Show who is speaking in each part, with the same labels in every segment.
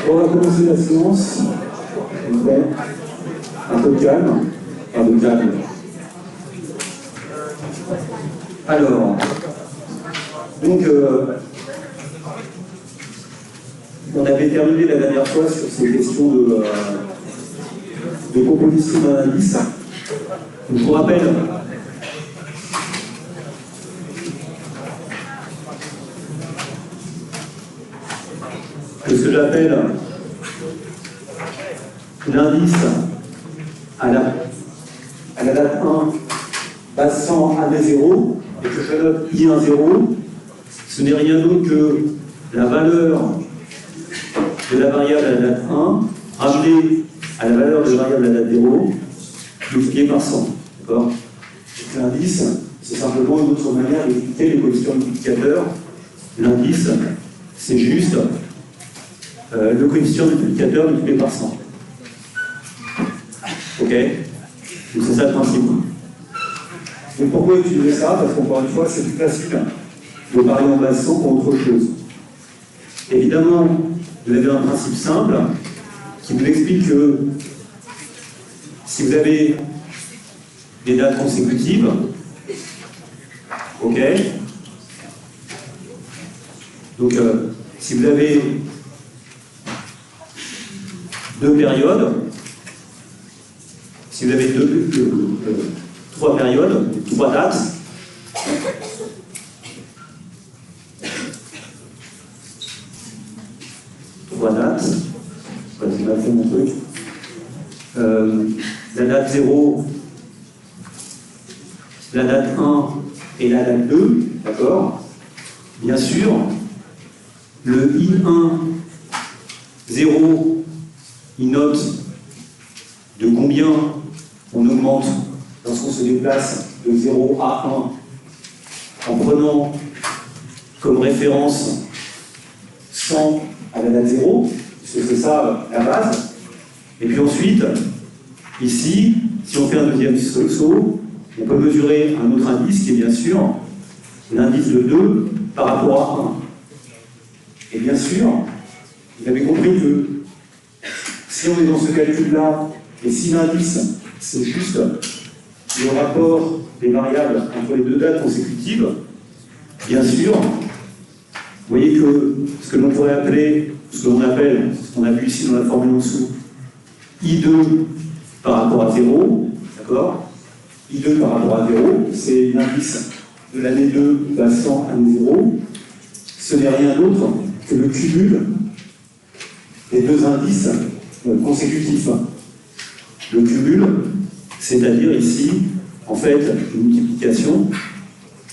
Speaker 1: On va commencer la séance. Un peu de calme. Un peu de calme. Alors, donc, on avait terminé la dernière fois sur ces questions de composition d'un indice. Je vous rappelle que ce que j'appelle l'indice à la date 1 passant à D0 et que je note I10, ce n'est rien d'autre que la valeur de la variable à la date 1 ramenée à la valeur de la variable à la date 0 multipliée par 100. D'accord ? L'indice, c'est simplement une autre manière d'expliquer le coefficient multiplicateur. L'indice, c'est juste le coefficient multiplicateur multiplié par 100. Ok? Donc c'est ça le principe. Donc pourquoi utiliser ça? Parce qu'encore une fois, c'est plus facile de parler en base 100 qu'autre chose. Évidemment, vous avez un principe simple qui vous explique que si vous avez des dates consécutives, ok? Donc si vous avez deux périodes, si vous avez trois périodes, trois dates, c'est mal fait mon truc, la date 0, la date 1 et la date 2, d'accord? Bien sûr, le I1, 0, il note de combien on augmente lorsqu'on se déplace de 0 à 1 en prenant comme référence 100 à la date 0, puisque c'est ça la base. Et puis ensuite, ici, si on fait un deuxième saut, on peut mesurer un autre indice qui est bien sûr l'indice de 2 par rapport à 1. Et bien sûr, vous avez compris que si on est dans ce calcul-là, et si l'indice, c'est juste le rapport des variables entre les deux dates consécutives, bien sûr, vous voyez que ce que l'on pourrait appeler, ce que l'on appelle, ce qu'on a vu ici dans la formule en dessous, I2 par rapport à 0, d'accord? I2 par rapport à 0, c'est l'indice de l'année 2 passant à 0. Ce n'est rien d'autre que le cumul des deux indices consécutifs. Le cumul, c'est-à-dire ici, en fait, une multiplication,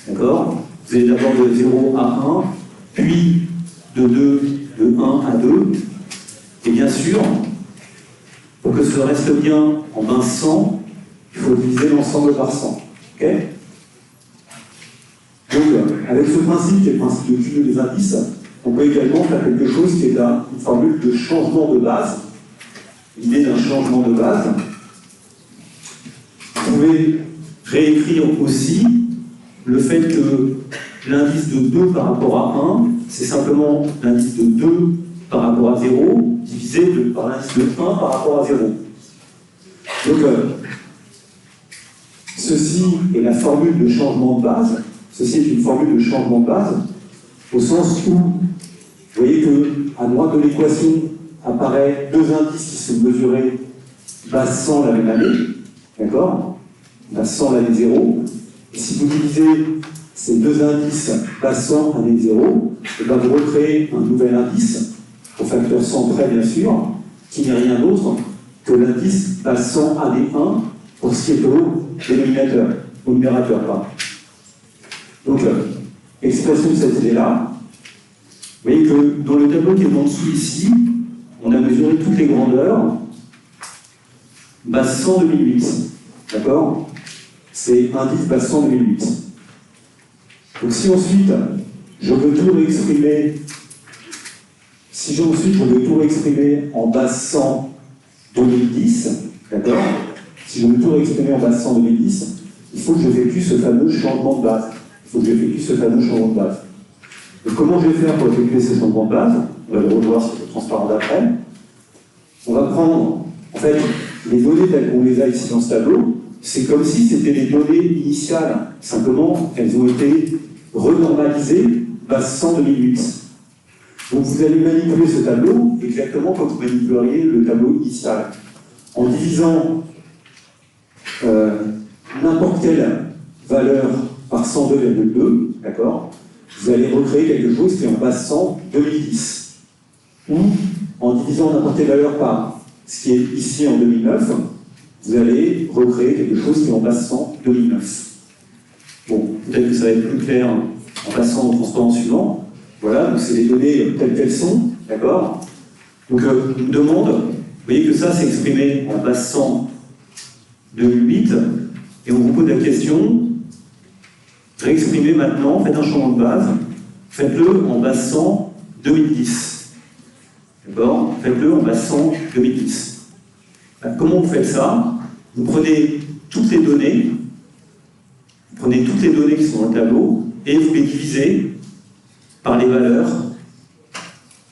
Speaker 1: d'accord? Vous allez d'abord de 0 à 1, puis de 1 à 2, et bien sûr, pour que ce reste bien en base 100, il faut diviser l'ensemble par 100. Ok? Donc, avec ce principe qui est le principe de cumul des indices, on peut également faire quelque chose qui est une formule de changement de base. L'idée d'un changement de base. Vous pouvez réécrire aussi le fait que l'indice de 2 par rapport à 1, c'est simplement l'indice de 2 par rapport à 0 divisé par l'indice de 1 par rapport à 0. Donc, ceci est la formule de changement de base. Ceci est une formule de changement de base au sens où, vous voyez qu'à droite de l'équation apparaît deux indices qui sont mesurés base 100 la même année, d'accord? Base 100 l'année 0. Et si vous divisez ces deux indices base 100 année 0, et bien vous recréez un nouvel indice, au facteur 100 près bien sûr, qui n'est rien d'autre que l'indice base 100 année 1 pour ce qui est au dénominateur, au numérateur, pas. Donc, expression de cette idée-là, vous voyez que dans le tableau qui est en dessous ici, on a mesuré toutes les grandeurs, base 100 2008, d'accord? C'est indice base 100 2008. Donc si ensuite, je veux tout réexprimer, en base 100 2010, d'accord? Si je veux tout réexprimer en base 100 2010, il faut que j'effectue ce fameux changement de base. Donc, comment je vais faire pour effectuer ces changements de base? On va le revoir sur le transparent d'après. On va prendre, en fait, les données telles qu'on les a ici dans ce tableau. C'est comme si c'était les données initiales. Simplement, elles ont été renormalisées base 100 2008. Donc vous allez manipuler ce tableau exactement comme vous manipuleriez le tableau initial. En divisant n'importe quelle valeur par 102,2, d'accord, vous allez recréer quelque chose qui est en base 100 2010. Ou en divisant n'importe quelle valeur par ce qui est ici en 2009, vous allez recréer quelque chose qui est en base 100 2009. Bon, peut-être que ça va être plus clair en passant au transparent suivant. Voilà, donc c'est les données telles qu'elles sont, d'accord? Donc on me demande, vous voyez que ça c'est exprimé en base 100 2008, et on vous pose la question, réexprimez maintenant, faites un changement de base, faites-le en base 100 2010. D'accord? Faites-le en base 100 2010. Comment vous faites ça? Vous prenez toutes les données, qui sont dans le tableau, et vous les divisez par les valeurs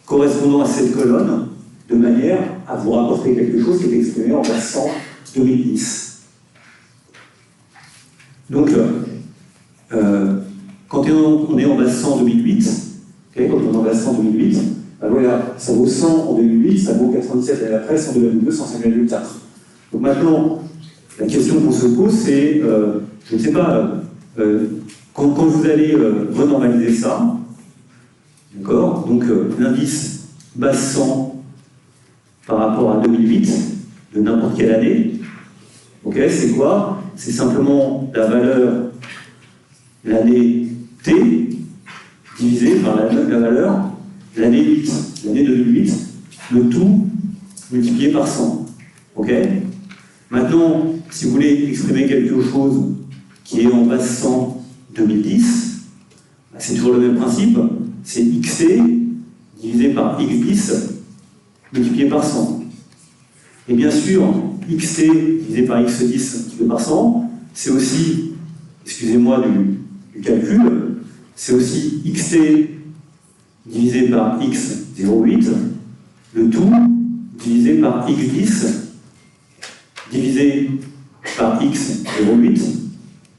Speaker 1: correspondant à cette colonne, de manière à vous rapporter quelque chose qui est exprimé en base 100 2010. Donc, quand on est en base 100 2008, okay, quand on est en base 100 2008, ben voilà, ça vaut 100 en 2008, ça vaut 97 l'année après, 102,2, 105,4. Donc maintenant, la question qu'on se pose, c'est, je ne sais pas, quand vous allez renormaliser ça, d'accord, donc l'indice base 100 par rapport à 2008, de n'importe quelle année, ok, c'est quoi? C'est simplement la valeur, l'année T, divisée par la valeur, l'année 8, l'année 2008, le tout multiplié par 100. Ok? Maintenant, si vous voulez exprimer quelque chose qui est en base 100 2010, c'est toujours le même principe, c'est xt divisé par x10 multiplié par 100. Et bien sûr, xt divisé par x10 multiplié par 100, c'est aussi, excusez-moi du calcul, c'est aussi xt divisé par x08, le tout divisé par x10 divisé par x08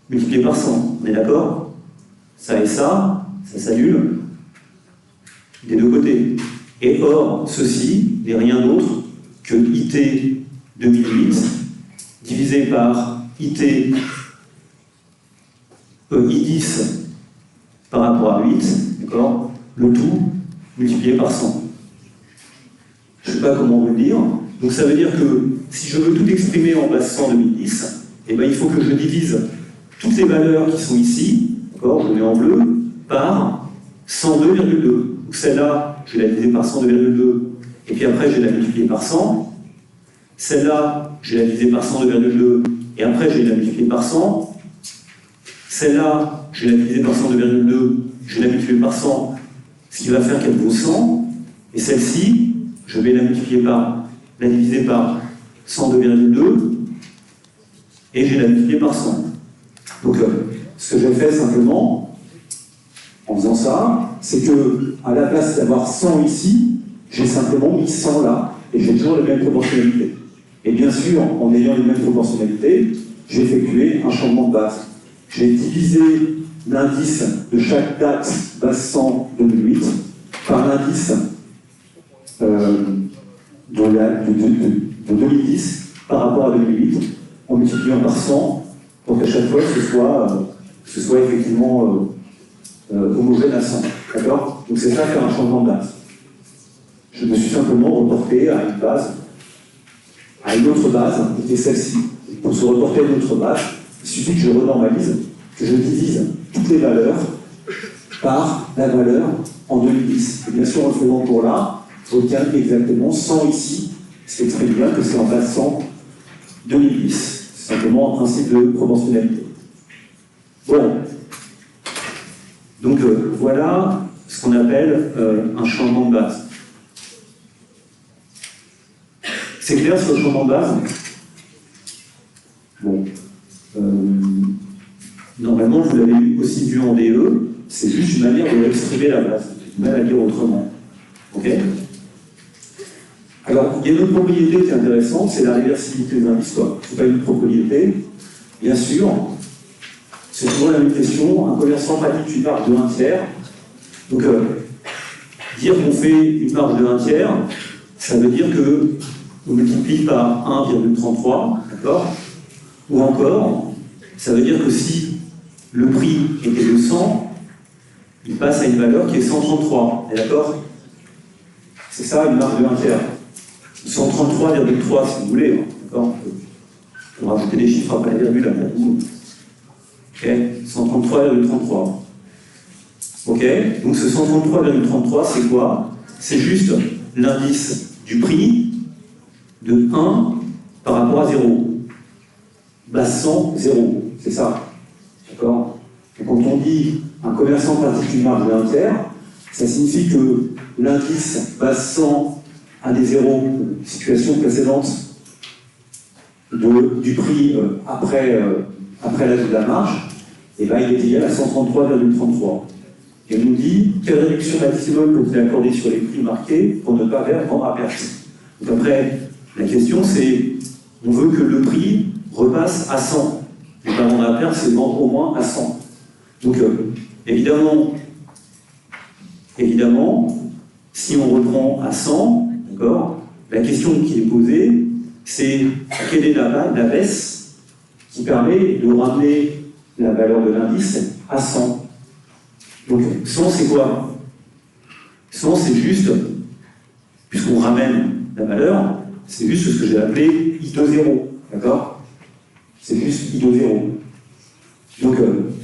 Speaker 1: multiplié par 100. On est d'accord? Ça et ça s'annule des deux côtés. Et or, ceci n'est rien d'autre que IT 2008 divisé par IT I10 par rapport à 8, d'accord, le tout multiplié par 100. Je ne sais pas comment vous le dire. Donc ça veut dire que si je veux tout exprimer en base 100 2010, eh ben, il faut que je divise toutes les valeurs qui sont ici, d'accord, je mets en bleu, par 102,2. Donc celle-là, je vais la diviser par 102,2, et puis après je vais la multiplier par 100. Celle-là, je vais la diviser par 102,2, et après je vais la multiplier par 100. Celle-là, je vais la diviser par 102,2, je vais la multiplier par 100, ce qui va faire qu'elle vaut 100. Et celle-ci, je vais la diviser par 102,2, et je vais la multiplier par 100. Donc, ce que j'ai fait simplement, en faisant ça, c'est que, à la place d'avoir 100 ici, j'ai simplement mis 100 là, et j'ai toujours les mêmes proportionnalités. Et bien sûr, en ayant les mêmes proportionnalités, j'ai effectué un changement de base. J'ai divisé l'indice de chaque date base 100 2008 par l'indice de 2010 par rapport à 2008, en multipliant par 100 pour qu'à chaque fois ce soit effectivement homogène à 100. D'accord? Donc c'est ça, faire un changement de base. Je me suis simplement reporté à une base, à une autre base, qui était celle-ci. Pour se reporter à une autre base, il suffit que je renormalise, que je divise toutes les valeurs par la valeur en 2010. Et bien sûr, en le faisant pour là, je retiens exactement 100 ici, ce qui exprime bien que c'est en base 100 2010. C'est simplement un principe de proportionnalité. Bon. Donc voilà ce qu'on appelle un changement de base. C'est clair sur le changement de base? Bon. Normalement, vous l'avez aussi vu en DE. c'est juste une manière de exprimer la base, une manière à dire autrement. Ok? Alors, il y a une autre propriété qui est intéressante, c'est la réversibilité des indices. C'est pas une propriété. Bien sûr, c'est toujours la même question. Un commerçant pratique une marge de 1/3. Donc, dire qu'on fait une marge de 1/3, ça veut dire que on multiplie par 1,33, d'accord? Ou encore, ça veut dire que si le prix était de 100, il passe à une valeur qui est 133, d'accord? C'est ça une marge de 1/3. 133,3 si vous voulez, hein, d'accord? On va rajouter des chiffres après la virgule, après tout. Ok? 133,33. Ok? Donc ce 133,33, c'est quoi? C'est juste l'indice du prix de 1 par rapport à 0. Base 100, 0. C'est ça. D'accord? Donc quand on dit un commerçant pratique une marge de 1/3, ça signifie que l'indice base 100 à des zéros, situation précédente du prix après l'ajout de la marge, et ben, il est égal à 133,33. Et on nous dit quelle réduction maximum que vous avez accordée sur les prix marqués pour ne pas vendre à perte. Donc après, la question c'est, on veut que le prix repasse à 100. Et pas vendre à perte, c'est vendre au moins à 100. Donc évidemment, si on reprend à 100, d'accord, la question qui est posée, c'est quelle est la baisse qui permet de ramener la valeur de l'indice à 100. Donc 100 c'est quoi? 100 c'est juste, puisqu'on ramène la valeur, c'est juste ce que j'ai appelé I de 0, d'accord? C'est juste I de 0. Donc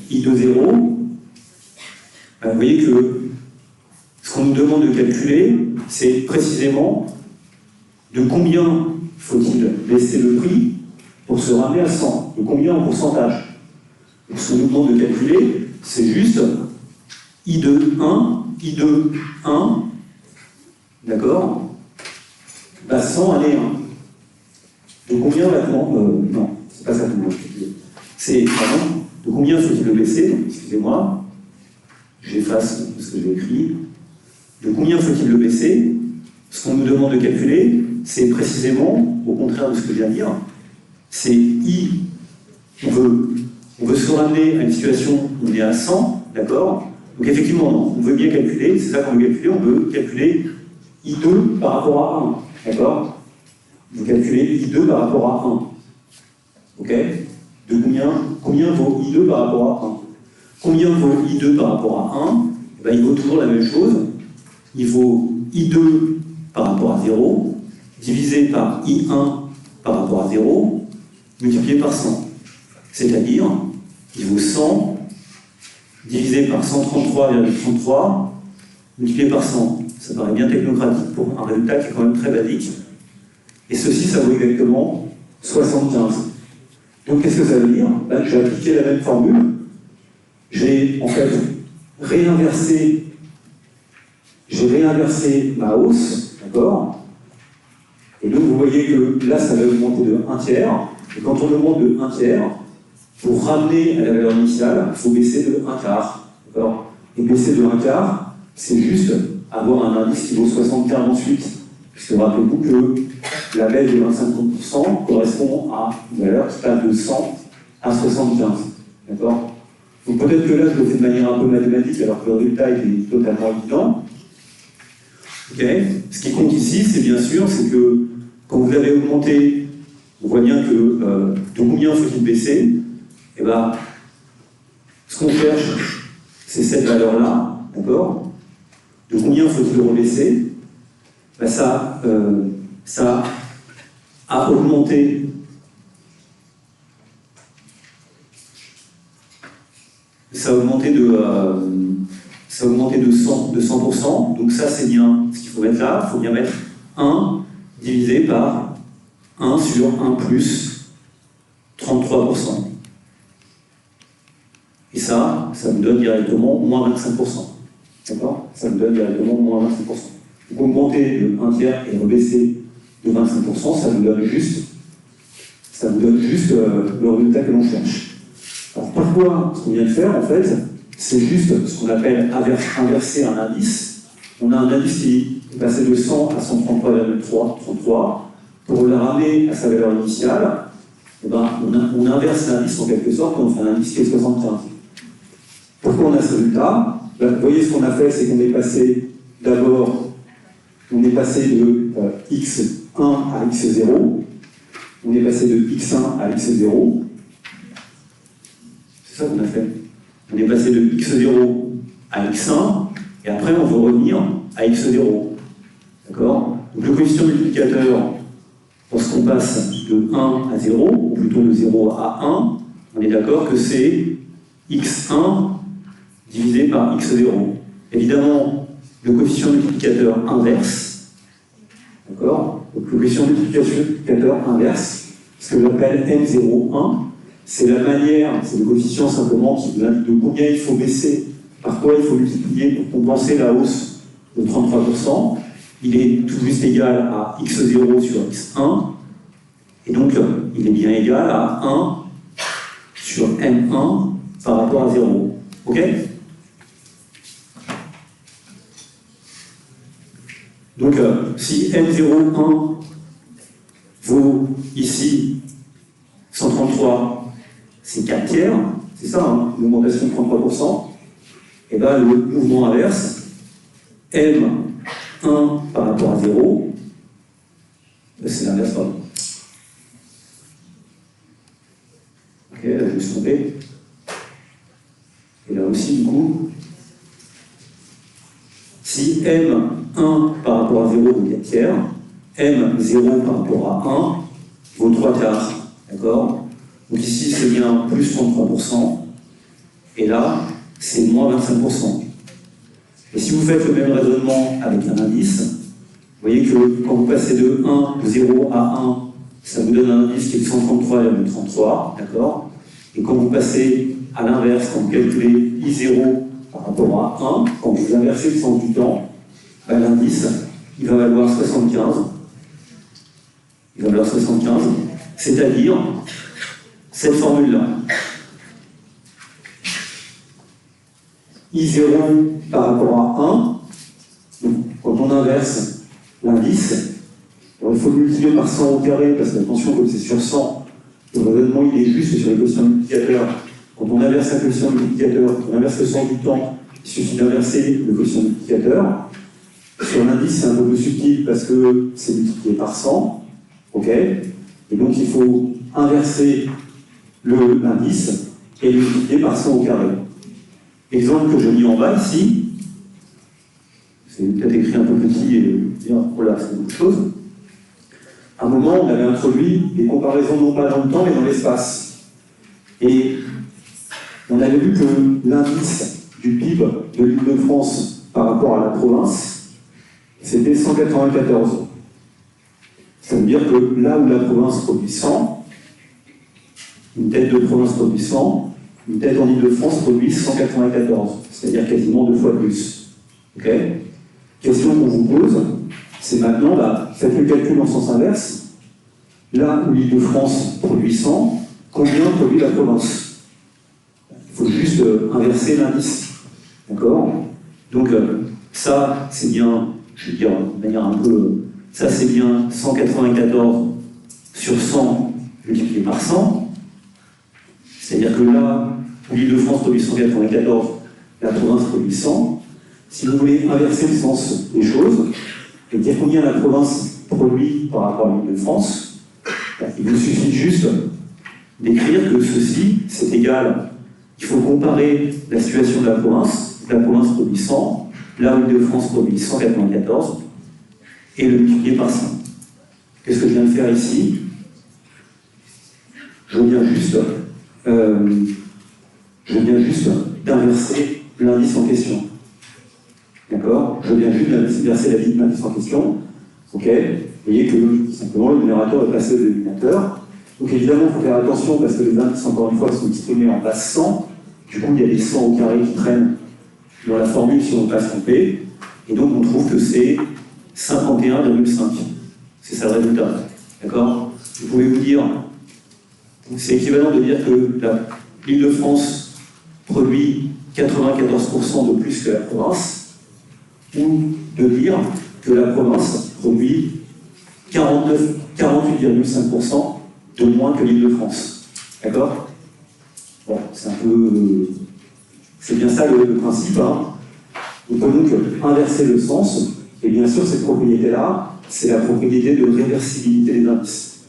Speaker 1: I de 0, vous voyez que ce qu'on nous demande de calculer, c'est précisément de combien faut-il baisser le prix pour se ramener à 100, de combien en pourcentage. Donc, ce qu'on nous demande de calculer, c'est juste I de 1, d'accord, base 100 année 1. De combien maintenant non, c'est pas ça que je veux. C'est, pardon, de combien faut-il le baisser? Donc, excusez-moi, j'efface ce que j'ai écrit. De combien faut-il le baisser? Ce qu'on nous demande de calculer, c'est précisément, au contraire de ce que je viens de dire, c'est I, on veut se ramener à une situation où on est à 100, d'accord? Donc effectivement, non, on veut bien calculer, c'est ça qu'on veut calculer, on veut calculer I2 par rapport à 1, d'accord? Vous calculez I2 par rapport à 1, ok? De combien vaut I2 par rapport à 1? Combien vaut I2 par rapport à 1? Eh bien, il vaut toujours la même chose, il vaut I2 par rapport à 0, divisé par I1 par rapport à 0, multiplié par 100. C'est-à-dire, il vaut 100 divisé par 133,33, multiplié par 100. Ça paraît bien technocratique pour un résultat qui est quand même très basique. Et ceci, ça vaut exactement 75. Donc qu'est-ce que ça veut dire? Là, j'ai appliqué la même formule. J'ai en fait réinversé ma hausse, d'accord? Et donc vous voyez que là, ça va augmenter de 1/3. Et quand on augmente de 1/3, pour ramener à la valeur initiale, il faut baisser de 1/4. D'accord? Et baisser de 1/4, c'est juste avoir un indice qui vaut 75 ensuite. Puisque rappelez-vous que la baisse de 25% correspond à une valeur qui passe de 100 à 75. D'accord? Donc peut-être que là, je le fais de manière un peu mathématique, alors que le résultat est totalement évident. Okay. Ce qui compte ici, c'est bien sûr, c'est que quand vous avez augmenté, on voit bien que de combien faut-il baisser? Et bien, ce qu'on cherche, c'est cette valeur-là, d'accord? De combien faut-il rebaisser? Ben ça a augmenté de 100%, donc ça c'est bien ce qu'il faut mettre là, il faut bien mettre 1 divisé par 1 sur 1 plus 33%. Et ça nous donne directement moins 25%. D'accord? Ça nous donne directement moins 25%. Donc augmenter de 1/3 et rebaisser de 25%, ça nous donne juste le résultat que l'on cherche. Alors pourquoi ce qu'on vient de faire, en fait, c'est juste ce qu'on appelle inverser un indice. On a un indice qui est passé de 100 à 133,33. Pour le ramener à sa valeur initiale, eh ben, on inverse l'indice en quelque sorte, et on fait un indice qui est 75. Pourquoi on a ce résultat? Vous voyez, ce qu'on a fait, c'est qu'on est passé d'abord, on est passé de x1 à x0, on est passé de x1 à x0. C'est ça qu'on a fait. On est passé de x0 à x1, et après on veut revenir à x0. D'accord? Donc le coefficient multiplicateur, lorsqu'on passe de 1 à 0, ou plutôt de 0 à 1, on est d'accord que c'est x1 divisé par x0. Évidemment, le coefficient multiplicateur inverse, d'accord? Donc le coefficient multiplicateur inverse, ce que j'appelle M01, c'est la manière, c'est le coefficient simplement qui vous indique de combien il faut baisser, par quoi il faut multiplier pour compenser la hausse de 33%. Il est tout juste égal à x0 sur x1, et donc il est bien égal à 1 sur M1 par rapport à 0. Ok? Donc si M01 vaut ici 133, c'est 4 tiers, c'est ça, hein, une augmentation de 33%, et bien le mouvement inverse, M1 par rapport à 0, c'est l'inverse, pardon. Ok, là je me suis trompé. Et là aussi, du coup, si M1 par rapport à 0 vaut 4 tiers, M0 par rapport à 1 vaut 3 quarts. D'accord? Donc ici, c'est bien plus 33%, et là, c'est moins 25%. Et si vous faites le même raisonnement avec un indice, vous voyez que quand vous passez de 0 à 1, ça vous donne un indice qui est de 133,33, d'accord? Et quand vous passez à l'inverse, quand vous calculez I0 par rapport à 1, quand vous inversez le sens du temps, ben, l'indice, il va valoir 75. Il va valoir 75, c'est-à-dire cette formule-là. I0 par rapport à 1, donc, quand on inverse l'indice, il faut le multiplier par 100 au carré, parce que attention, comme c'est sur 100, le raisonnement il est juste sur les coefficients multiplicateurs. Quand on inverse un coefficient multiplicateur, on inverse le sens du temps, il suffit d'inverser le coefficient multiplicateur. Sur l'indice, c'est un peu plus subtil parce que c'est multiplié par 100, ok? Et donc il faut inverser l'indice et le multiplier par 100 au carré. Exemple que je lis en bas ici, c'est peut-être écrit un peu petit et dire, voilà, c'est beaucoup de choses. À un moment, on avait introduit des comparaisons non pas dans le temps mais dans l'espace. Et on avait vu que l'indice du PIB de l'Île-de-France par rapport à la province, c'était 194. Ça veut dire que là où la province produit 100, une tête de province produit 100, une tête en Île-de-France produit 194, c'est-à-dire quasiment 2 fois plus. Ok? Question qu'on vous pose, c'est maintenant, faites le calcul en sens inverse. Là où l'Île-de-France produit 100, combien produit la province? Il faut juste inverser l'indice. D'accord? Donc, ça, c'est bien, je veux dire, de manière un peu. Ça, c'est bien 194 sur 100 multiplié par 100. C'est-à-dire que là où l'Île-de-France produit 194, la province produit 100. Si vous voulez inverser le sens des choses, et dire combien la province produit par rapport à l'Île-de-France, il vous suffit juste d'écrire que ceci, c'est égal. Il faut comparer la situation de la province produit 100, là où l'Île-de-France produit 194, et le multiplier par 100. Qu'est-ce que je viens de faire ici? Je viens juste d'inverser l'indice en question. D'accord? Je viens juste d'inverser l'indice en question. Ok? Vous voyez que simplement le numérateur est passé au dénominateur. Donc évidemment, il faut faire attention parce que les indices, encore une fois, sont exprimés en base 100. Du coup, il y a des 100 au carré qui traînent dans la formule si on ne peut pas se tromper. Et donc, on trouve que c'est 51,5. C'est ça le résultat. D'accord? Vous pouvez vous dire, c'est équivalent de dire que l'Île-de-France produit 94% de plus que la province, ou de dire que la province produit 48,5% de moins que l'Île-de-France. D'accord? Bon, c'est un peu... c'est bien ça le principe. Hein. On peut donc inverser le sens, et bien sûr, cette propriété-là, c'est la propriété de réversibilité des indices.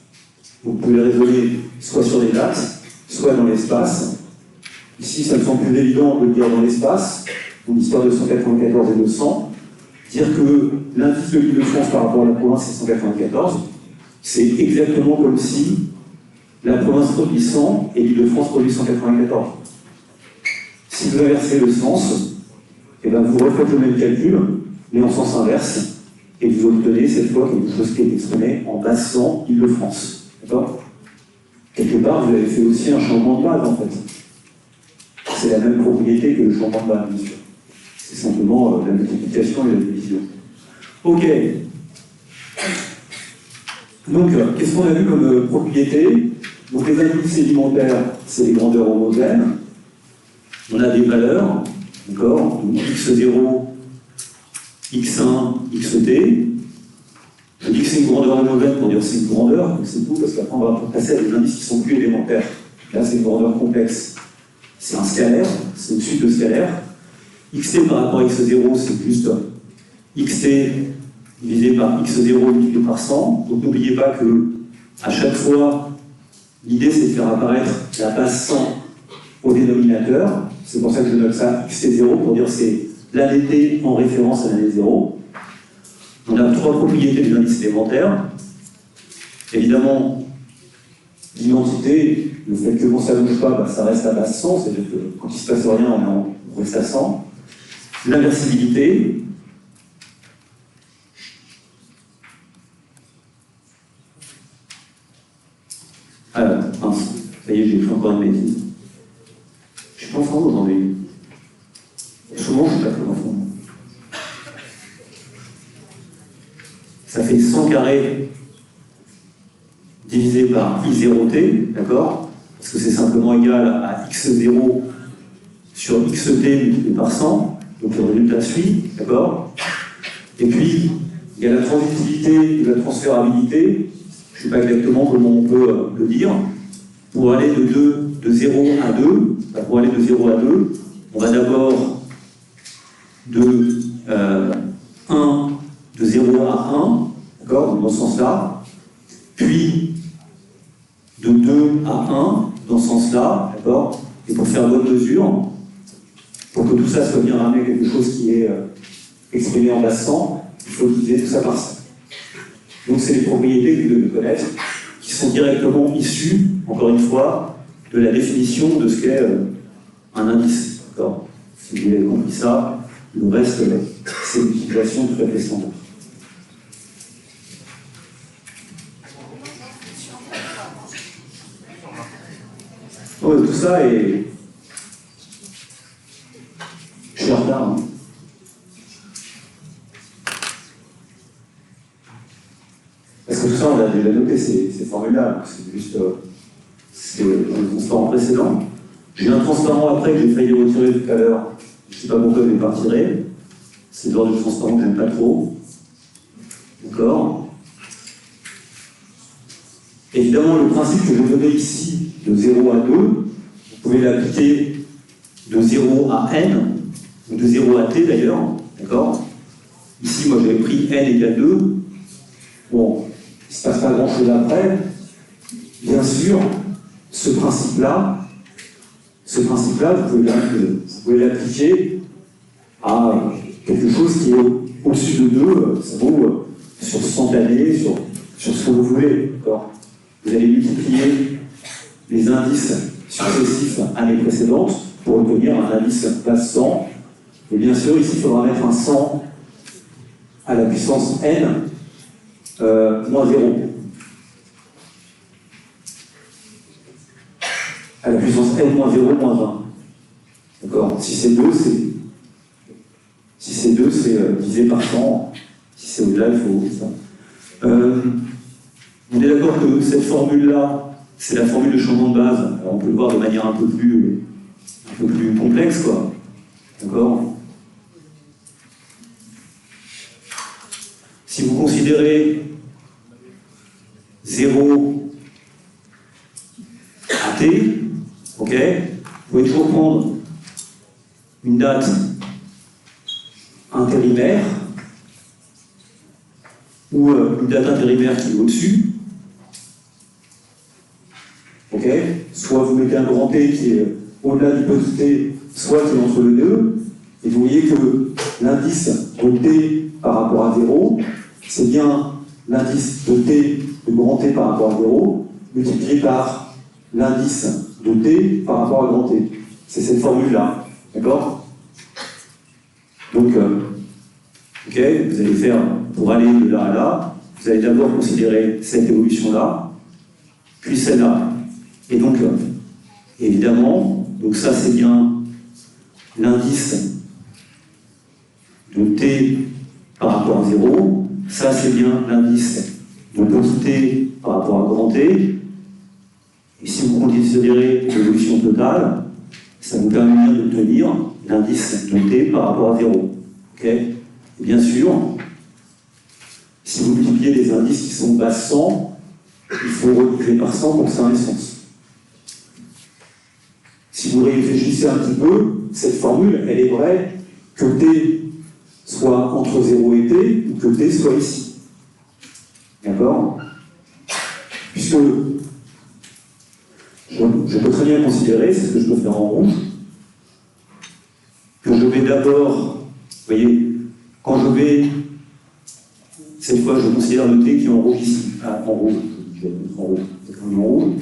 Speaker 1: Vous pouvez les raisonner soit sur des dates, soit dans l'espace. Ici, ça me semble plus évident de le dire dans l'espace, donc l'histoire de 194 et 200. Dire que l'indice de l'Île-de-France par rapport à la province, c'est 194, c'est exactement comme si la province produit 100 et l'Île-de-France produit 194. Si vous inversez le sens, et bien vous refaites le même calcul, mais en sens inverse, et vous obtenez cette fois quelque chose qui est exprimé en base 100 Île-de-France. D'accord? Quelque part, vous avez fait aussi un changement de base, en fait. C'est la même propriété que le changement de base, bien sûr. C'est simplement la multiplication et la division. Ok. Donc, qu'est-ce qu'on a vu comme propriété? Donc, les indices sédimentaires, c'est les grandeurs homogènes. On a des valeurs, d'accord? Donc, x0, x1, xt. Je dis que c'est une grandeur homogène pour dire que c'est une grandeur, c'est tout, parce qu'après, on va passer à des indices qui sont plus élémentaires. Là, c'est une grandeur complexe. C'est un scalaire, c'est une suite de scalaires. xt par rapport à x0, c'est juste xt divisé par x0 multiplié par 100. Donc n'oubliez pas que à chaque fois, l'idée c'est de faire apparaître la base 100 au dénominateur. C'est pour ça que je note ça xt0 pour dire que c'est l'année t en référence à l'année 0. On a trois propriétés des indices élémentaires. Évidemment, l'identité, le fait que ça ne bouge pas, bah, ça reste à base 100, c'est-à-dire que quand il ne se passe rien, on reste à 100. L'inversibilité. Alors, mince, ça y est, j'ai fait encore une bêtise. Je suis pas en forme aujourd'hui. Souvent, je ne suis pas très en forme. Ça fait 100 carrés divisé par i0t, d'accord? Parce que c'est simplement égal à x0 sur xt multiplié par 100, donc le résultat suit, d'accord? Et puis, il y a la transitivité et la transférabilité, je ne sais pas exactement comment on peut le dire. Pour aller de 0 à 2, pour aller de 0 à 2, on va d'abord de 0 à 1, d'accord, dans ce sens-là, puis de 2 à 1, dans ce sens-là, d'accord, et pour faire bonne mesure, pour que tout ça soit bien ramené à quelque chose qui est exprimé en base 100, il faut diviser tout ça par 100. Donc c'est les propriétés que vous devez connaître, qui sont directement issues, encore une fois, de la définition de ce qu'est un indice. D'accord. Si vous avez compris ça, le reste, c'est une utilisation tout à fait standard. Ouais, tout ça est... Je suis en retard. Hein. Parce que tout ça, on a déjà noté ces formules-là. C'est juste... c'est le transparent précédent. J'ai un transparent après que j'ai failli retirer tout à l'heure. Je ne sais pas pourquoi je ne l'ai pas retiré. C'est le genre de transparent que j'aime pas trop. D'accord. Évidemment, le principe que je vous donnais ici, de 0 à 2, vous pouvez l'appliquer de 0 à n, ou de 0 à t d'ailleurs. D'accord. Ici, moi j'avais pris n égale 2. Bon, il ne se passe pas grand-chose après. Bien sûr, ce principe-là, vous pouvez l'appliquer à quelque chose qui est au-dessus de 2, ça vaut sur 100 années, sur ce que vous voulez. Vous allez multiplier les indices successifs années précédentes pour obtenir un indice base 100. Et bien sûr, ici, il faudra mettre un 100 à la puissance n moins 0. À la puissance n moins 0 moins 20. D'accord. Si c'est 2, c'est divisé par 100. Si c'est au-delà, il faut ça. On est d'accord que cette formule-là, c'est la formule de changement de base. Alors on peut le voir de manière un peu plus complexe, quoi. D'accord? Si vous considérez 0 à t, ok, vous pouvez toujours prendre une date intérimaire ou une date intérimaire qui est au-dessus. Ok, soit vous mettez un grand T qui est au-delà du petit t, soit qui est entre le deux, et vous voyez que l'indice de t par rapport à 0, c'est bien l'indice de t, de grand T par rapport à 0, multiplié par l'indice de t par rapport à grand T. C'est cette formule-là, d'accord? Donc, ok, vous allez faire, pour aller de là à là, vous allez d'abord considérer cette évolution-là, puis celle-là. Et donc, évidemment, donc ça c'est bien l'indice de t par rapport à 0, ça c'est bien l'indice de petit t par rapport à grand T, et si vous considérez l'évolution totale, ça vous permet bien d'obtenir l'indice de t par rapport à 0. Okay, et bien sûr, si vous multipliez les indices qui sont bas 100, il faut rediviser par 100 pour que ça ait un sens. Si vous réfléchissez un petit peu, cette formule, elle est vraie que t soit entre 0 et t, ou que t soit ici. D'accord? Puisque je peux très bien considérer, c'est ce que je peux faire en rouge, que je vais d'abord, vous voyez, quand je vais, cette fois je considère le t qui est en rouge ici, en rouge, je vais mettre en rouge, c'est en rouge,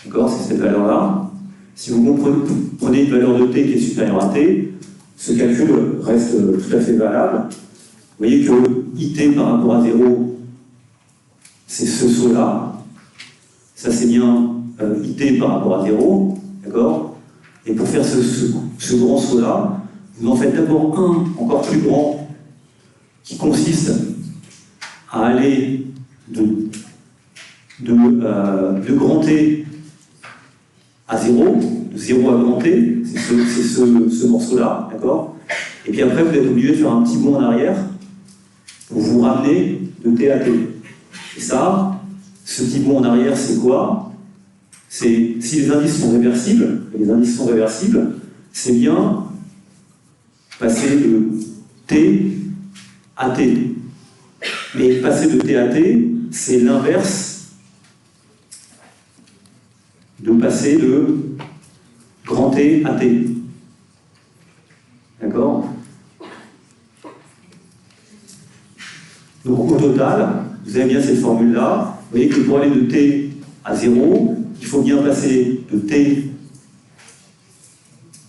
Speaker 1: d'accord, c'est cette valeur-là. Si vous prenez une valeur de t qui est supérieure à t, ce calcul reste tout à fait valable. Vous voyez que it par rapport à 0, c'est ce saut-là. Ça, c'est bien it par rapport à 0, d'accord? Et pour faire ce grand saut-là, vous en faites d'abord un encore plus grand, qui consiste à aller de grand T à 0, de 0 à grand T, c'est ce morceau-là, d'accord? Et puis après, vous êtes obligé de faire un petit bond en arrière pour vous ramener de T à T. Et ça, ce petit bond en arrière, c'est quoi? C'est, si les indices sont réversibles, et les indices sont réversibles, c'est bien passer de T à T. Mais passer de T à T, c'est l'inverse de passer de grand T à T. D'accord? Donc au total, vous avez bien cette formule-là. Vous voyez que pour aller de T à 0, il faut bien passer de T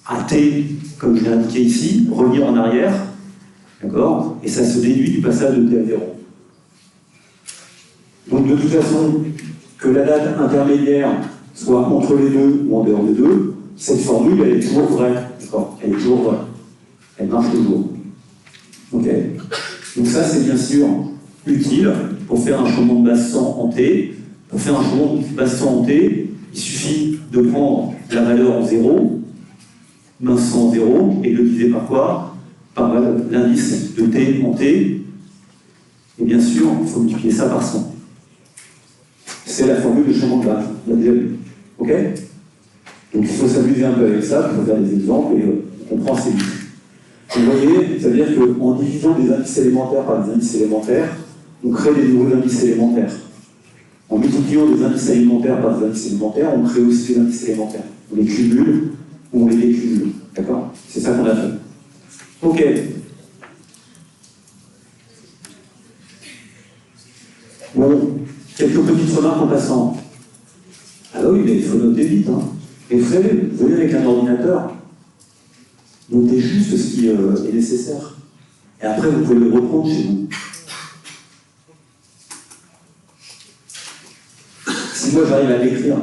Speaker 1: à T, comme je l'ai indiqué ici, revenir en arrière. D'accord? Et ça se déduit du passage de T à 0. Donc de toute façon, que la date intermédiaire soit entre les deux ou en dehors des deux, cette formule, elle est toujours vraie. D'accord? Elle est toujours vraie. Elle marche toujours. Ok? Donc ça, c'est bien sûr utile pour faire un changement de base 100 en T. Pour faire un changement de base 100 en T, il suffit de prendre la valeur en 0, main 100 en 0, et de le diviser par quoi? Par l'indice de T en T. Et bien sûr, il faut multiplier ça par 100. C'est la formule de changement de base. On l'a déjà vu. Ok? Donc il faut s'amuser un peu avec ça, il faut faire des exemples et on comprend assez vite. Vous voyez, ça veut dire qu'en divisant des indices élémentaires par des indices élémentaires, on crée des nouveaux indices élémentaires. En multipliant des indices élémentaires par des indices élémentaires, on crée aussi des indices élémentaires. On les cumule ou on les décumule. D'accord? C'est ça qu'on a fait. Ok. Bon, quelques petites remarques en passant. Ah bah oui, mais il faut noter vite. Hein. Et vous savez, avec un ordinateur, notez juste ce qui est nécessaire. Et après, vous pouvez le reprendre chez vous. Si moi j'arrive à l'écrire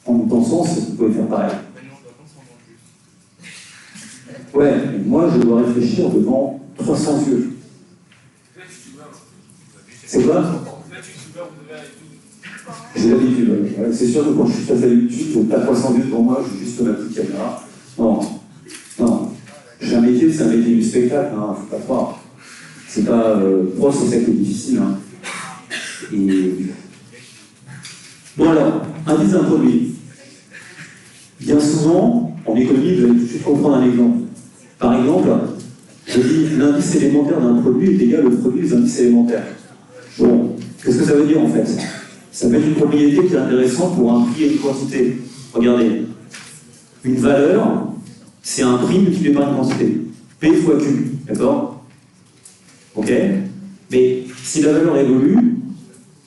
Speaker 1: en bon sens, vous pouvez faire pareil. Ouais, mais moi je dois réfléchir devant 300 yeux. C'est quoi? J'ai l'habitude. Ouais. C'est sûr que quand je suis face à YouTube, je n'ai pas 300 yeux devant moi, je suis juste ma petite caméra. Non, J'ai un métier, c'est un métier du spectacle, hein, faut pas croire. C'est pas prof, c'est ça qui est difficile. Hein. Et... Bon alors, indice d'un produit. Bien souvent, en économie, vous allez tout de suite comprendre un exemple. Par exemple, je dis l'indice élémentaire d'un produit est égal au produit des indices élémentaires. Bon, qu'est-ce que ça veut dire en fait? Ça peut être une propriété qui est intéressante pour un prix et une quantité. Regardez, une valeur, c'est un prix multiplié par une quantité. P fois Q, d'accord? Ok? Mais si la valeur évolue,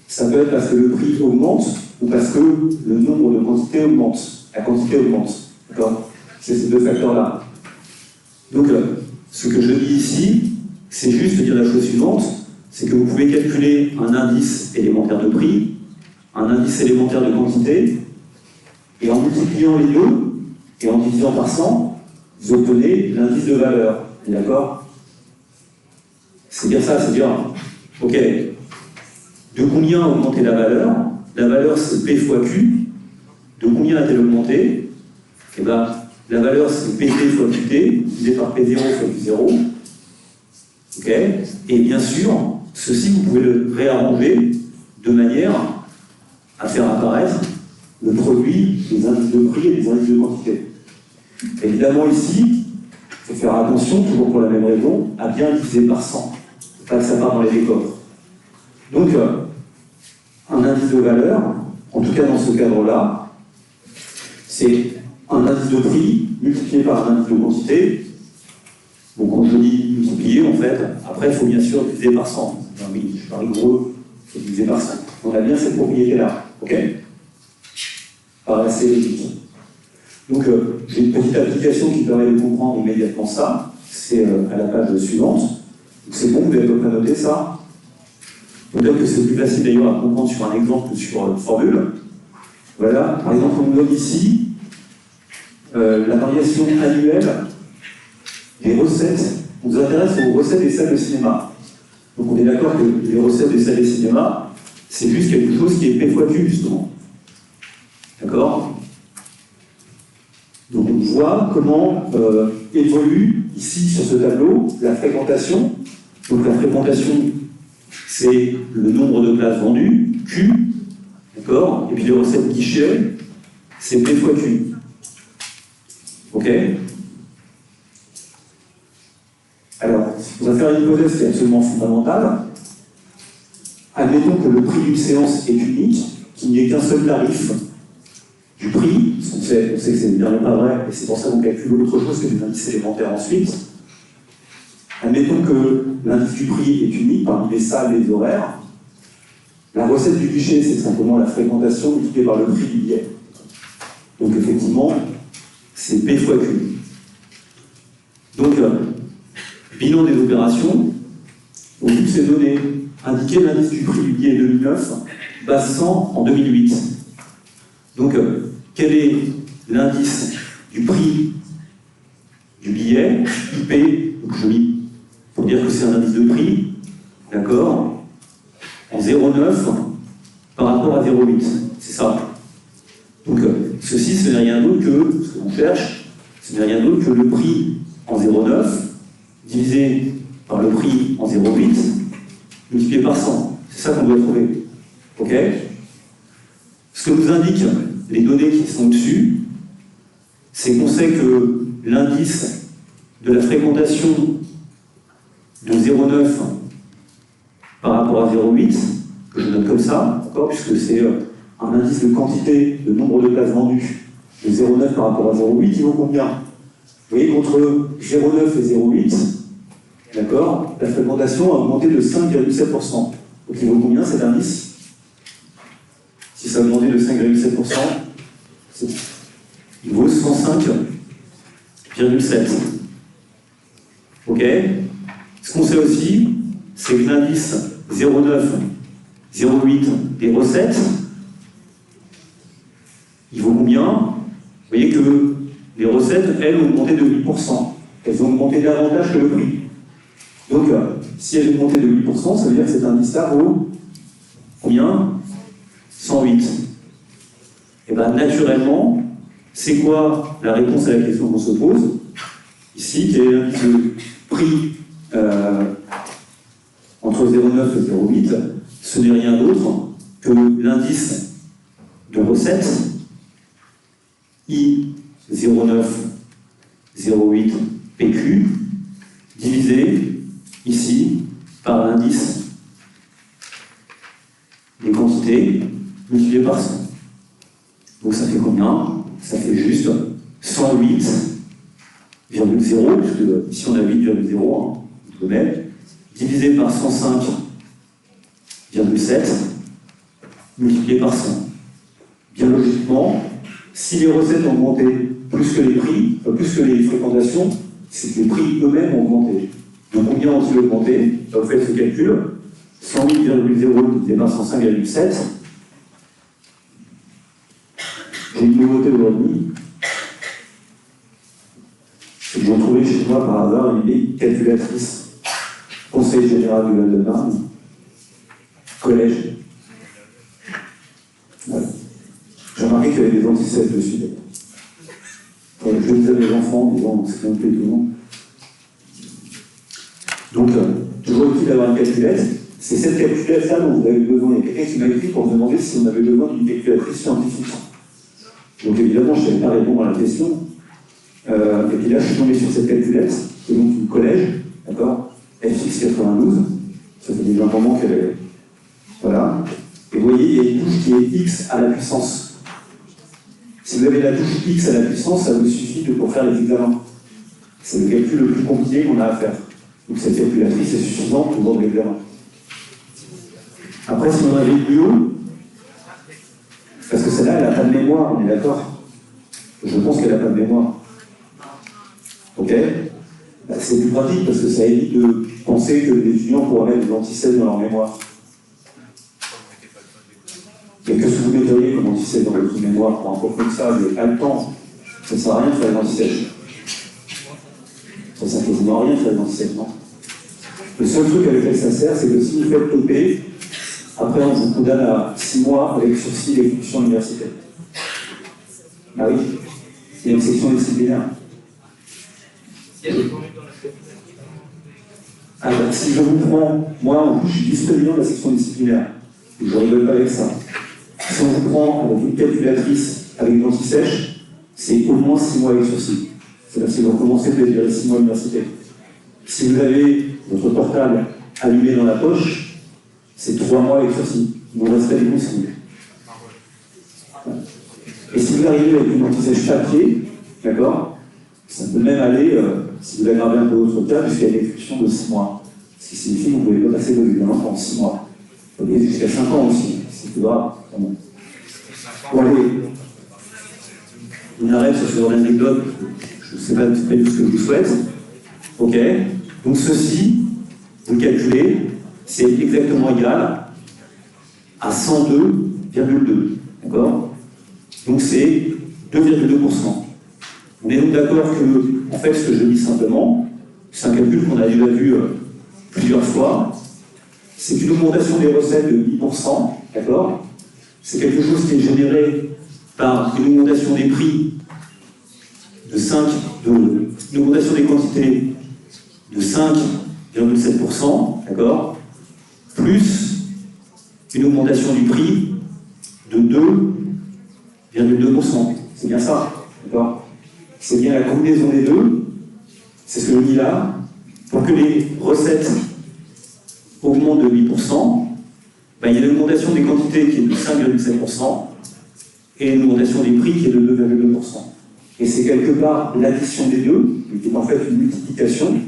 Speaker 1: ça peut être parce que le prix augmente ou parce que le nombre de quantités augmente. La quantité augmente, d'accord? C'est ces deux facteurs-là. Donc, ce que je dis ici, c'est juste de dire la chose suivante, c'est que vous pouvez calculer un indice élémentaire de prix, un indice élémentaire de quantité, et en multipliant les deux, et en divisant par 100, vous obtenez l'indice de valeur. D'accord? C'est bien ça, c'est bien. Ok. De combien a augmenté la valeur? La valeur, c'est P fois Q. De combien a-t-elle augmenté? Eh bien, la valeur, c'est PT fois QT, divisé par P0 fois Q0. Ok? Et bien sûr, ceci, vous pouvez le réarranger de manière à faire apparaître le produit des indices de prix et des indices de quantité. Évidemment, ici, il faut faire attention, toujours pour la même raison, à bien diviser par 100. Il ne faut pas que ça parte dans les décors. Donc, un indice de valeur, en tout cas dans ce cadre-là, c'est un indice de prix multiplié par un indice de quantité. Bon, quand je dis multiplier, en fait, après, il faut bien sûr diviser par 100. Enfin, oui, je suis pas rigoureux, il faut diviser par 100. On a bien cette propriété-là, ok? Par assez logique. Donc, j'ai une petite application qui permet de comprendre immédiatement ça. C'est à la page suivante. Donc, c'est bon, vous avez à peu près noté ça. Peut-être que c'est plus facile d'ailleurs à comprendre sur un exemple que sur une formule. Voilà, par exemple, on nous donne ici la variation annuelle des recettes. On nous intéresse aux recettes des salles de cinéma. Donc on est d'accord que les recettes des salles de cinéma, c'est juste quelque chose qui est P fois Q, justement. D'accord? Donc on voit comment évolue ici sur ce tableau la fréquentation. Donc la fréquentation, c'est le nombre de places vendues, Q, d'accord? Et puis les recettes guichet, c'est P fois Q. Ok? Alors, on va faire une hypothèse qui est absolument fondamentale. Admettons que le prix d'une séance est unique, qu'il n'y ait qu'un seul tarif du prix, parce qu'on sait que c'est évidemment pas vrai, et c'est pour ça qu'on calcule autre chose que des indices élémentaires ensuite. Admettons que l'indice du prix est unique parmi les salles et les horaires. La recette du guichet, c'est simplement la fréquentation multipliée par le prix du billet. Donc effectivement, c'est P fois Q. Donc, bilan des opérations, au vu de ces données, indiquer l'indice du prix du billet 2009, base 100 en 2008. Donc, quel est l'indice du prix du billet, IP, donc je lis pour dire que c'est un indice de prix, d'accord, en 0,9 par rapport à 0,8. C'est ça. Donc, ceci, ce n'est rien d'autre que, ce qu'on cherche, ce n'est rien d'autre que le prix en 0,9 divisé par le prix en 0,8 multiplié par 100. C'est ça qu'on doit trouver. Ok? Ce que nous indiquent les données qui sont dessus, c'est qu'on sait que l'indice de la fréquentation de 0,9 par rapport à 0,8, que je note comme ça, d'accord, puisque c'est un indice de quantité, de nombre de places vendues, de 0,9 par rapport à 0,8, il vaut combien? Vous voyez qu'entre 0,9 et 0,8, d'accord, la fréquentation a augmenté de 5,7%. Donc il vaut combien cet indice? Si ça a augmenté de 5,7%, il vaut 105,7. Ok? Ce qu'on sait aussi, c'est que l'indice 0,9, 0,8 des recettes, il vaut combien? Vous voyez que les recettes, elles, ont augmenté de 8%. Elles ont augmenté davantage que le prix. Donc, si elles ont augmenté de 8%, ça veut dire que cet indice-là vaut combien? 108. Et bien, naturellement, c'est quoi la réponse à la question qu'on se pose? ici, qui est l'indice de prix entre 0,9 et 0,8, ce n'est rien d'autre que l'indice de recette I 0,9 0,8 PQ divisé ici par l'indice des quantités multiplié par 100. Donc ça fait combien? Ça fait juste 108,0, puisque ici on a 8,0, hein, divisé par 105,7 multiplié par 100. Bien logiquement, si les recettes ont augmenté plus que les prix, plus que les fréquentations, c'est que les prix eux-mêmes ont augmenté. Donc combien ont-ils augmenté? Vous faites ce calcul, 108,0 divisé par 105,7. J'ai une nouveauté aujourd'hui. J'ai trouvé chez moi par hasard une vieille calculatrice, conseil général du Val-de-Marne, collège. Voilà. J'ai remarqué qu'il y avait des antisèches dessus. Je disais à mes enfants, disant c'est un peu étonnant. Donc, toujours utile d'avoir une calculette. C'est cette calculette-là dont vous avez besoin. Il y a quelqu'un qui m'a écrit pour me demander si on avait besoin d'une calculatrice scientifique. Donc évidemment, je ne savais pas répondre à la question. Et puis là, je suis tombé sur cette calculette, qui est donc une collège, d'accord, FX92. Ça fait déjà un moment qu'elle est. Voilà. Et vous voyez, il y a une touche qui est X à la puissance. Si vous avez la touche X à la puissance, ça vous suffit pour faire les examens. C'est le calcul le plus compliqué qu'on a à faire. Donc cette calculatrice est suffisante pour rendre l'examen. Après, si on avait plus haut, parce que celle-là, elle n'a pas de mémoire, on est d'accord? Je pense qu'elle n'a pas de mémoire. Ok? C'est plus pratique parce que ça évite de penser que les étudiants pourraient mettre des antisèches dans leur mémoire. Et que ce que vous metteriez comme antisèche dans votre mémoire pour un cours comme ça, mais à le temps, ça ne sert à rien de faire des antisèches. Ça ne sert quasiment à rien de faire des antisèches, non? Le seul truc avec lequel ça sert, c'est que si vous faites toper, après on vous condamne à 6 mois avec sursis d'expulsion universitaire. Ah oui, il y a une section disciplinaire. Alors, si je vous prends, moi en plus je suis vice-président de la section disciplinaire, et je ne rigole pas avec ça. Si on vous prend avec une calculatrice avec une anti-sèche, c'est au moins 6 mois avec sursis. C'est-à-dire si vous recommencez de durer 6 mois à l'université. Si vous avez votre portable allumé dans la poche, c'est 3 mois avec sursis. Il vous resterait des consignes. Et si vous arrivez avec une anti-sèche papier, d'accord, ça peut même aller, si vous aggravez un peu votre cas, jusqu'à une expulsion de 6 mois. Ce qui signifie que vous ne pouvez pas passer votre examen pendant 6 mois. Vous pouvez jusqu'à 5 ans aussi, c'est plus grave. Bon, allez, on arrête sur ce genre d'anecdote, je ne sais pas du tout ce que je vous souhaite. Ok, donc ceci, vous le calculez, c'est exactement égal à 102,2. D'accord? Donc c'est 2,2%. On est donc d'accord que, en fait, ce que je dis simplement, c'est un calcul qu'on a déjà vu plusieurs fois, c'est une augmentation des recettes de 8%, d'accord? C'est quelque chose qui est généré par une augmentation des prix une augmentation des quantités de 5,7%, d'accord? Plus une augmentation du prix de 2,2%. C'est bien ça, d'accord? C'est bien la combinaison des deux, c'est ce que je dis là, pour que les recettes augmentent de 8%, il y a l'augmentation des quantités qui est de 5,7% et une augmentation des prix qui est de 2,2%. Et c'est quelque part l'addition des deux, qui est en fait une multiplication,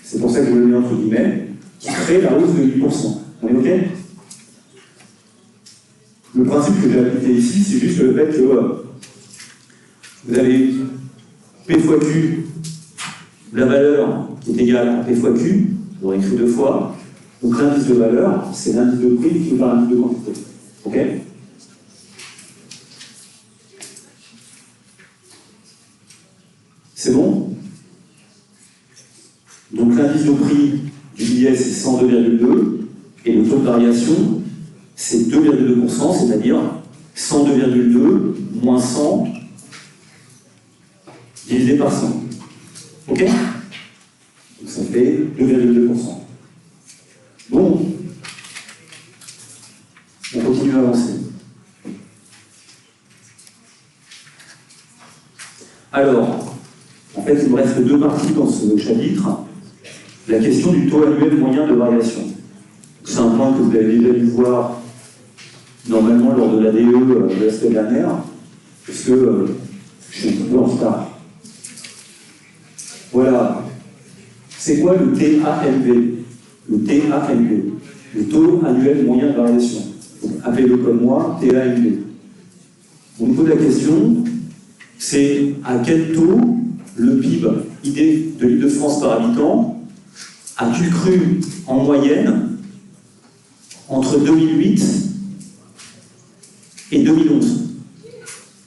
Speaker 1: c'est pour ça que je le mets entre guillemets, qui crée la hausse de 8%. On est OK? Le principe que j'ai appliqué ici, c'est juste le fait que vous avez P fois Q, la valeur qui est égale à P fois Q, je l'aurais écrit 2 fois, donc l'indice de valeur, c'est l'indice de prix qui par l'indice de quantité. OK? C'est bon? Donc l'indice de prix du billet, c'est 102,2, et le taux de variation, c'est 2,2%, c'est-à-dire 102,2 moins 100 divisé par 100. OK? Donc ça fait 2,2%. Bon, on continue à avancer. Alors, en fait, il me reste deux parties dans ce chapitre. La question du taux annuel moyen de variation. C'est un point que vous avez déjà dû voir normalement lors de l'ADE de la semaine dernière, parce que je suis un peu en retard. Voilà. C'est quoi le TAMV? Le TAMV, le taux annuel moyen de variation. Appelez-le comme moi, TAMV. Au niveau de la question, c'est à quel taux le PIB de l'Île-de-France par habitant a-t-il cru en moyenne entre 2008 et 2011.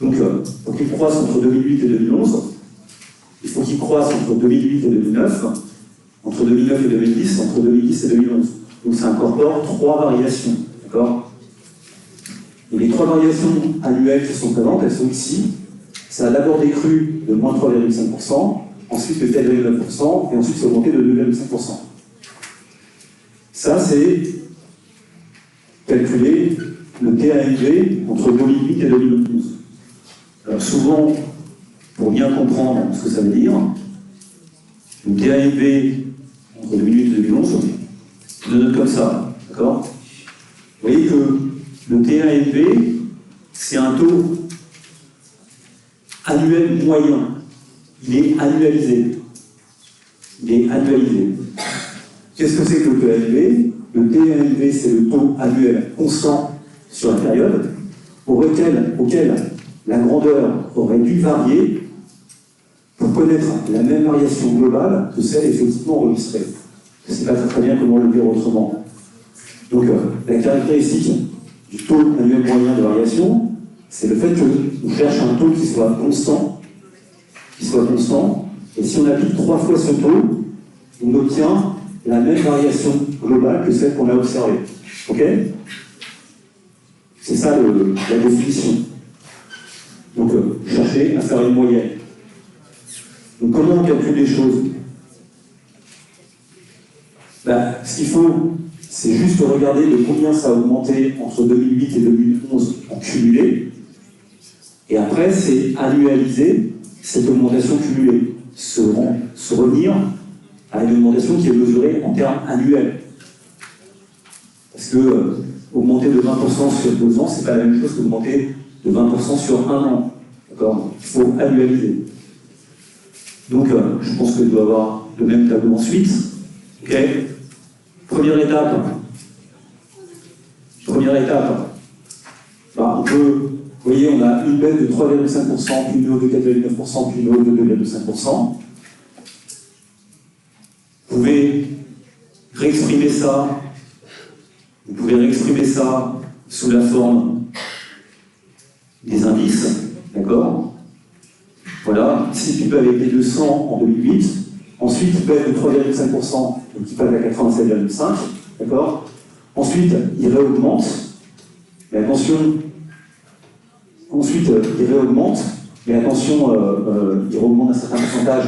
Speaker 1: Donc, pour qu'il croisse entre 2008 et 2011, il faut qu'il croisse entre 2008 et 2009, entre 2009 et 2010, entre 2010 et 2011. Donc ça incorpore trois variations, d'accord? Et les trois variations annuelles qui sont présentes, elles sont ici. Ça a d'abord décru de moins 3,5%, ensuite de 4,9%, et ensuite c'est augmenté de 2,5%. Ça, c'est calculer le TAMV entre 2008 et 2012. Alors souvent, pour bien comprendre ce que ça veut dire, le TAMV entre 2008 et 2011, je le note comme ça, d'accord? Vous voyez que le TAMV, c'est un taux annuel moyen. Il est annualisé. Il est annualisé. Qu'est-ce que c'est que le TAMV? Le TAMV, c'est le taux annuel constant sur la période, auquel la grandeur aurait dû varier pour connaître la même variation globale que celle effectivement enregistrée. Je ne sais pas très bien comment le dire autrement. Donc, la caractéristique du taux annuel moyen de variation, c'est le fait que nous cherchons un taux qui soit constant, et si on applique 3 fois ce taux, on obtient la même variation globale que celle qu'on a observée. Ok? C'est ça la définition. Donc, chercher à faire une moyenne. Donc, comment on calcule les choses? Ce qu'il faut, c'est juste regarder de combien ça a augmenté entre 2008 et 2011 en cumulé. Et après, c'est annualiser cette augmentation cumulée. Se revenir à une augmentation qui est mesurée en termes annuels. Parce que augmenter de 20% sur 2 ans, c'est pas la même chose qu'augmenter de 20% sur 1 an. D'accord? Il faut annualiser. Donc, je pense que je dois avoir le même tableau ensuite. Ok? Première étape. On peut, vous voyez, on a une baisse de 3,5%, puis une hausse de 4,9%, puis une hausse de 2,5%. Vous pouvez réexprimer ça sous la forme des indices, d'accord? Voilà, ici PIB avait été de 100 en 2008, ensuite baisse de 3,5%, donc il passe à 87,5, d'accord? Ensuite, il réaugmente, mais attention, il réaugmente d'un certain pourcentage,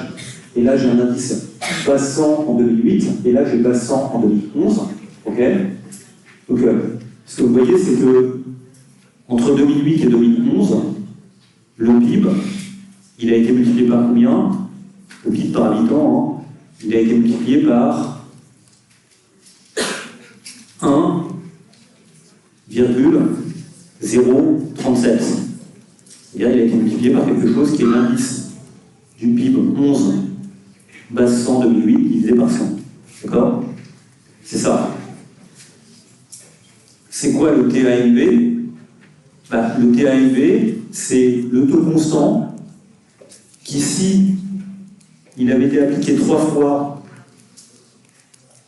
Speaker 1: et là j'ai un indice base 100 en 2008, et là j'ai base 100 en 2011, ok? Donc, ce que vous voyez, c'est que entre 2008 et 2011, le PIB, il a été multiplié par combien? Le PIB par habitant, hein, il a été multiplié par 1,037. C'est-à-dire, il a été multiplié par quelque chose qui est l'indice du PIB 11 base 100 2008 divisé par 100. D'accord? C'est ça. C'est quoi le TAMV? Le TAMV, c'est le taux constant qui, si il avait été appliqué 3 fois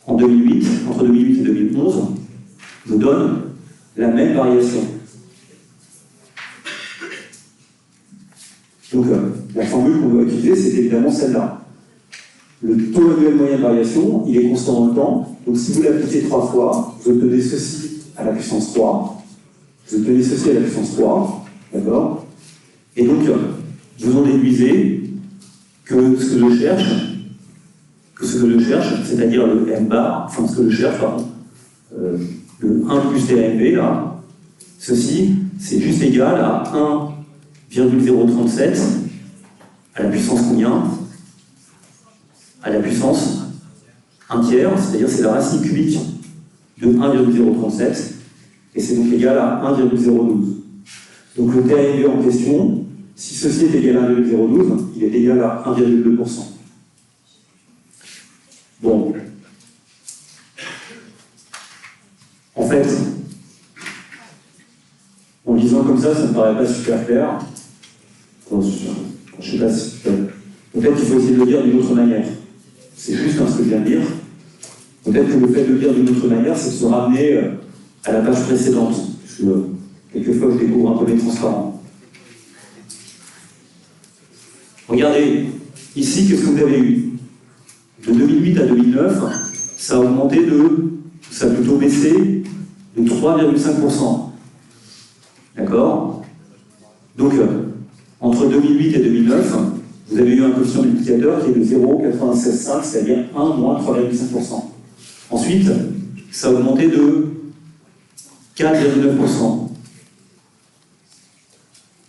Speaker 1: en 2008, entre 2008 et 2011, nous donne la même variation. Donc, la formule qu'on va utiliser, c'est évidemment celle-là. Le taux annuel moyen de variation, il est constant dans le temps. Donc, si vous l'appliquez 3 fois, vous obtenez ceci à la puissance 3. Vous obtenez ceci à la puissance 3. D'accord? Et donc, vous en déduisez que ce que je cherche, que ce que je cherche, c'est-à-dire le M bar, enfin ce que je cherche, pardon, le 1 plus TAMV, là, ceci, c'est juste égal à 1,037 à la puissance combien? À la puissance 1 tiers, c'est-à-dire c'est la racine cubique de 1,037, et c'est donc égal à 1,012. Donc le TAMV en question, si ceci est égal à 1,012, il est égal à 1,2%. Bon. En fait, en lisant comme ça ne me paraît pas super clair. Bon, je sais pas si... Peut-être qu'il faut essayer de le dire d'une autre manière. C'est juste ce que je viens de dire. Peut-être que le fait de le dire d'une autre manière, c'est de se ramener à la page précédente. Parce que quelquefois, je découvre un peu les transparents. Regardez, ici, qu'est-ce que vous avez eu? De 2008 à 2009, ça a augmenté ça a plutôt baissé de 3,5%. D'accord? Donc, entre 2008 et 2009, vous avez eu un coefficient multiplicateur qui est de 0,965, c'est-à-dire 1 moins 3,5%. Ensuite, ça a augmenté de 4,9%.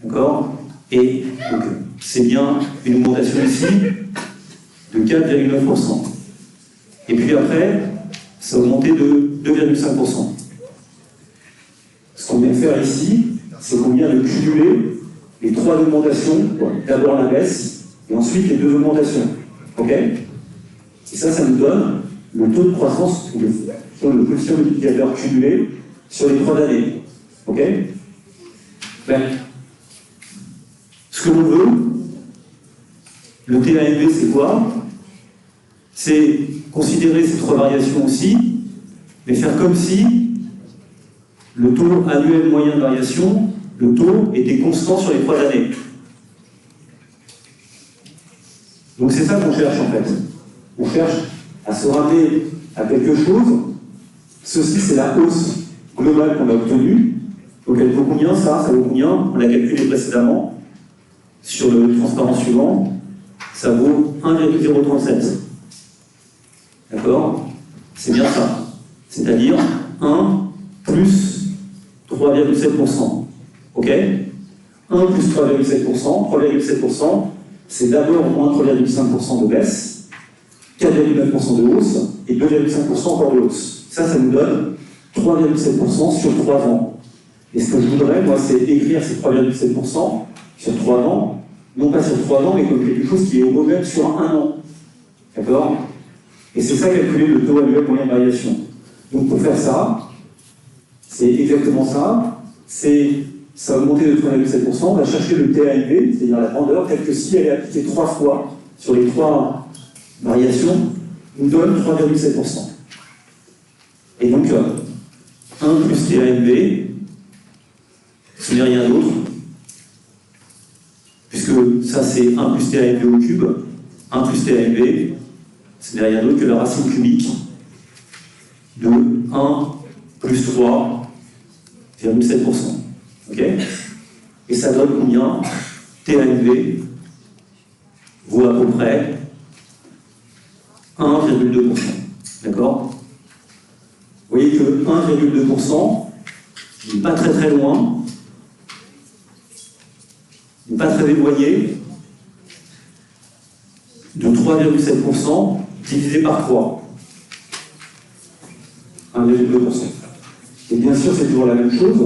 Speaker 1: D'accord? Et donc, c'est bien une augmentation ici de 4,9%. Et puis après, ça a augmenté de 2,5%. Ce qu'on vient de faire ici, c'est qu'on vient de cumuler les trois augmentations, d'abord la baisse, et ensuite les deux augmentations. OK? Et ça nous donne le taux de croissance, ou le coefficient multiplicateur cumulé sur les 3 années. OK? Ben, ce que l'on veut, le TAMV, c'est quoi? C'est considérer ces trois variations aussi, mais faire comme si le taux annuel moyen de variation, le taux était constant sur les 3 années. Donc c'est ça qu'on cherche en fait. On cherche à se ramener à quelque chose. Ceci, c'est la hausse globale qu'on a obtenue. Donc elle vaut combien ça? Ça vaut combien? On l'a calculé précédemment. Sur le transparent suivant, ça vaut 1,037. D'accord? C'est bien ça. C'est-à-dire 1 plus 3,7%. OK? 1 plus 3,7%. 3,7%, c'est d'abord moins 3,5% de baisse, 4,9% de hausse et 2,5% encore de hausse. Ça nous donne 3,7% sur 3 ans. Et ce que je voudrais, moi, c'est écrire ces 3,7% sur 3 ans, non pas sur 3 ans, mais comme quelque chose qui est homogène sur 1 an. D'accord? Et c'est ça calculer le taux annuel moyen de variation. Donc pour faire ça, c'est exactement ça. Ça a augmenté de 3,7%. On va chercher le TAMV, c'est-à-dire la grandeur, telle que si elle est appliquée 3 fois sur les 3 variations, nous donne 3,7%. Et donc, 1 plus TAMV, ce n'est rien d'autre, puisque ça c'est 1 plus TAMV au cube, 1 plus TAMV, ce n'est rien d'autre que la racine cubique de 1 plus 3,7%. OK? Et ça donne combien? TAMV vaut à peu près 1,2%. D'accord? Vous voyez que 1,2% n'est pas très très loin, n'est pas très éloigné de 3,7% divisé par 3. 1,2%. Et bien sûr, c'est toujours la même chose.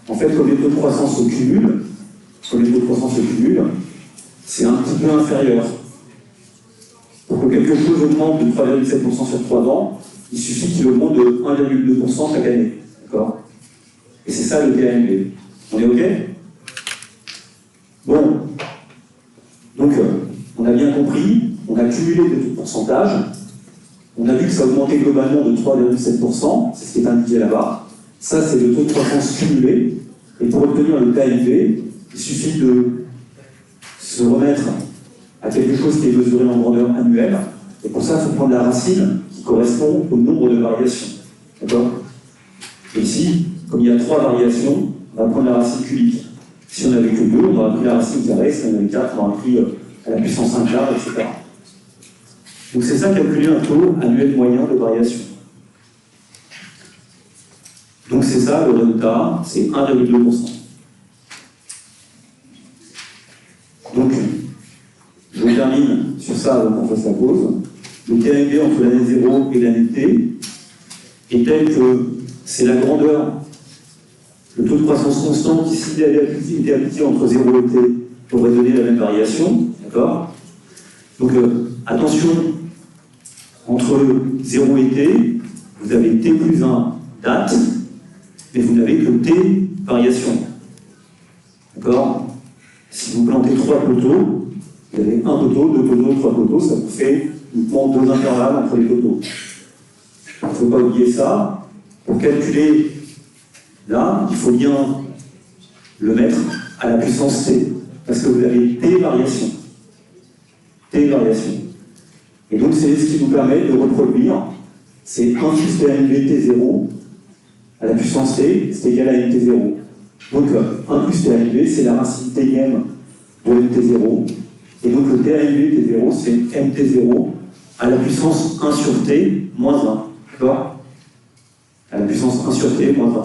Speaker 1: En fait, comme les taux de croissance se cumulent, c'est un petit peu inférieur. Pour que quelque chose augmente de 3,7% sur 3 ans, il suffit qu'il augmente de 1,2% chaque année. D'accord? Et c'est ça le TAMV. On est OK? Bon. Donc, on a bien compris, on a cumulé des taux de pourcentage, on a vu que ça augmentait globalement de 3,7%, c'est ce qui est indiqué là-bas. Ça, c'est le taux de croissance cumulé. Et pour obtenir le TAMV, il suffit de se remettre à quelque chose qui est mesuré en grandeur annuelle. Et pour ça, il faut prendre la racine qui correspond au nombre de variations. D'accord? Et ici, comme il y a 3 variations, on va prendre la racine cubique. Si on n'avait que 2, on aurait pris la racine carrée. Si on avait 4, on aurait pris à la puissance 1 quart, etc. Donc c'est ça, calculer un taux annuel moyen de variation. Donc c'est ça, le résultat, c'est 1,2%. Donc, je termine sur ça avant qu'on fasse la pause. Le TANV entre l'année 0 et l'année T est tel que c'est la grandeur, le taux de croissance constant qui, s'il était appliqué entre 0 et T, pourrait donner la même variation. D'accord? Donc, attention, entre 0 et T, vous avez T plus 1 date, mais vous n'avez que T variation. D'accord? Si vous plantez 3 poteaux, vous avez un poteau, 2 poteaux, 3 poteaux, ça vous fait uniquement 2 intervalles entre les poteaux. Il ne faut pas oublier ça. Pour calculer, là, il faut bien le mettre à la puissance T, parce que vous avez T variation. T variation. Et donc, c'est ce qui vous permet de reproduire, c'est 1 plus TANV T0 à la puissance T, c'est égal à MT0. Donc, 1 plus TANV, c'est la racine Tème de MT0. Et donc, le TANV T0, c'est MT0 à la puissance 1 sur T moins 1. D'accord? À la puissance 1 sur T moins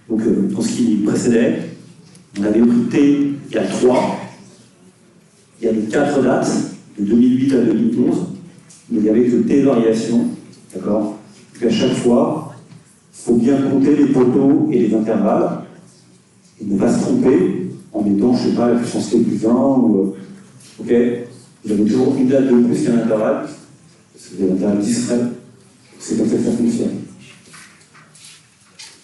Speaker 1: 1. Donc, dans ce qui précédait, on avait pris T égale 3. Il y avait 4 dates, de 2008 à 2011. Mais il n'y avait que T variation. D'accord? Donc, à chaque fois, il faut bien compter les poteaux et les intervalles. Et ne pas se tromper en mettant, je ne sais pas, la puissance T plus 1 ou. Ok? Vous avez toujours une date de plus qu'un intervalle, parce que vous avez un intervalle discret. C'est comme ça que ça fonctionne.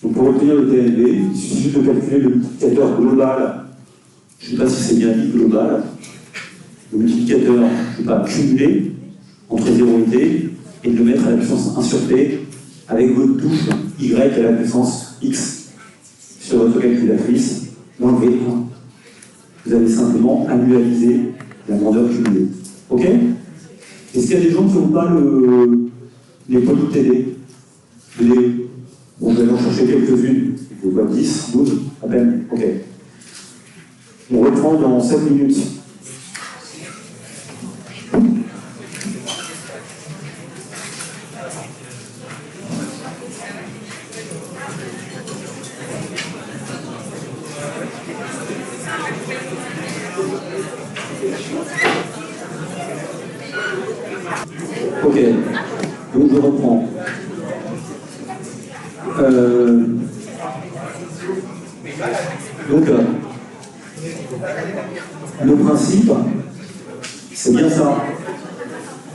Speaker 1: Donc pour obtenir le TNV, il suffit juste de calculer le multiplicateur global. Je ne sais pas si c'est bien dit global. Le multiplicateur, je ne sais pas, cumulé entre 0 et T, et de le mettre à la puissance 1 sur T avec votre touche Y à la puissance X. Sur votre calculatrice, moins V1. Vous allez simplement annualiser la grandeur cumulée. Ok? Est-ce qu'il y a des gens qui n'ont pas les poly-TD? Bon, vous allez en chercher quelques-unes. Vous voyez 10, 12, à peine. Ok. On reprend dans 7 minutes. Ok, donc je reprends. Donc, le principe, c'est bien ça.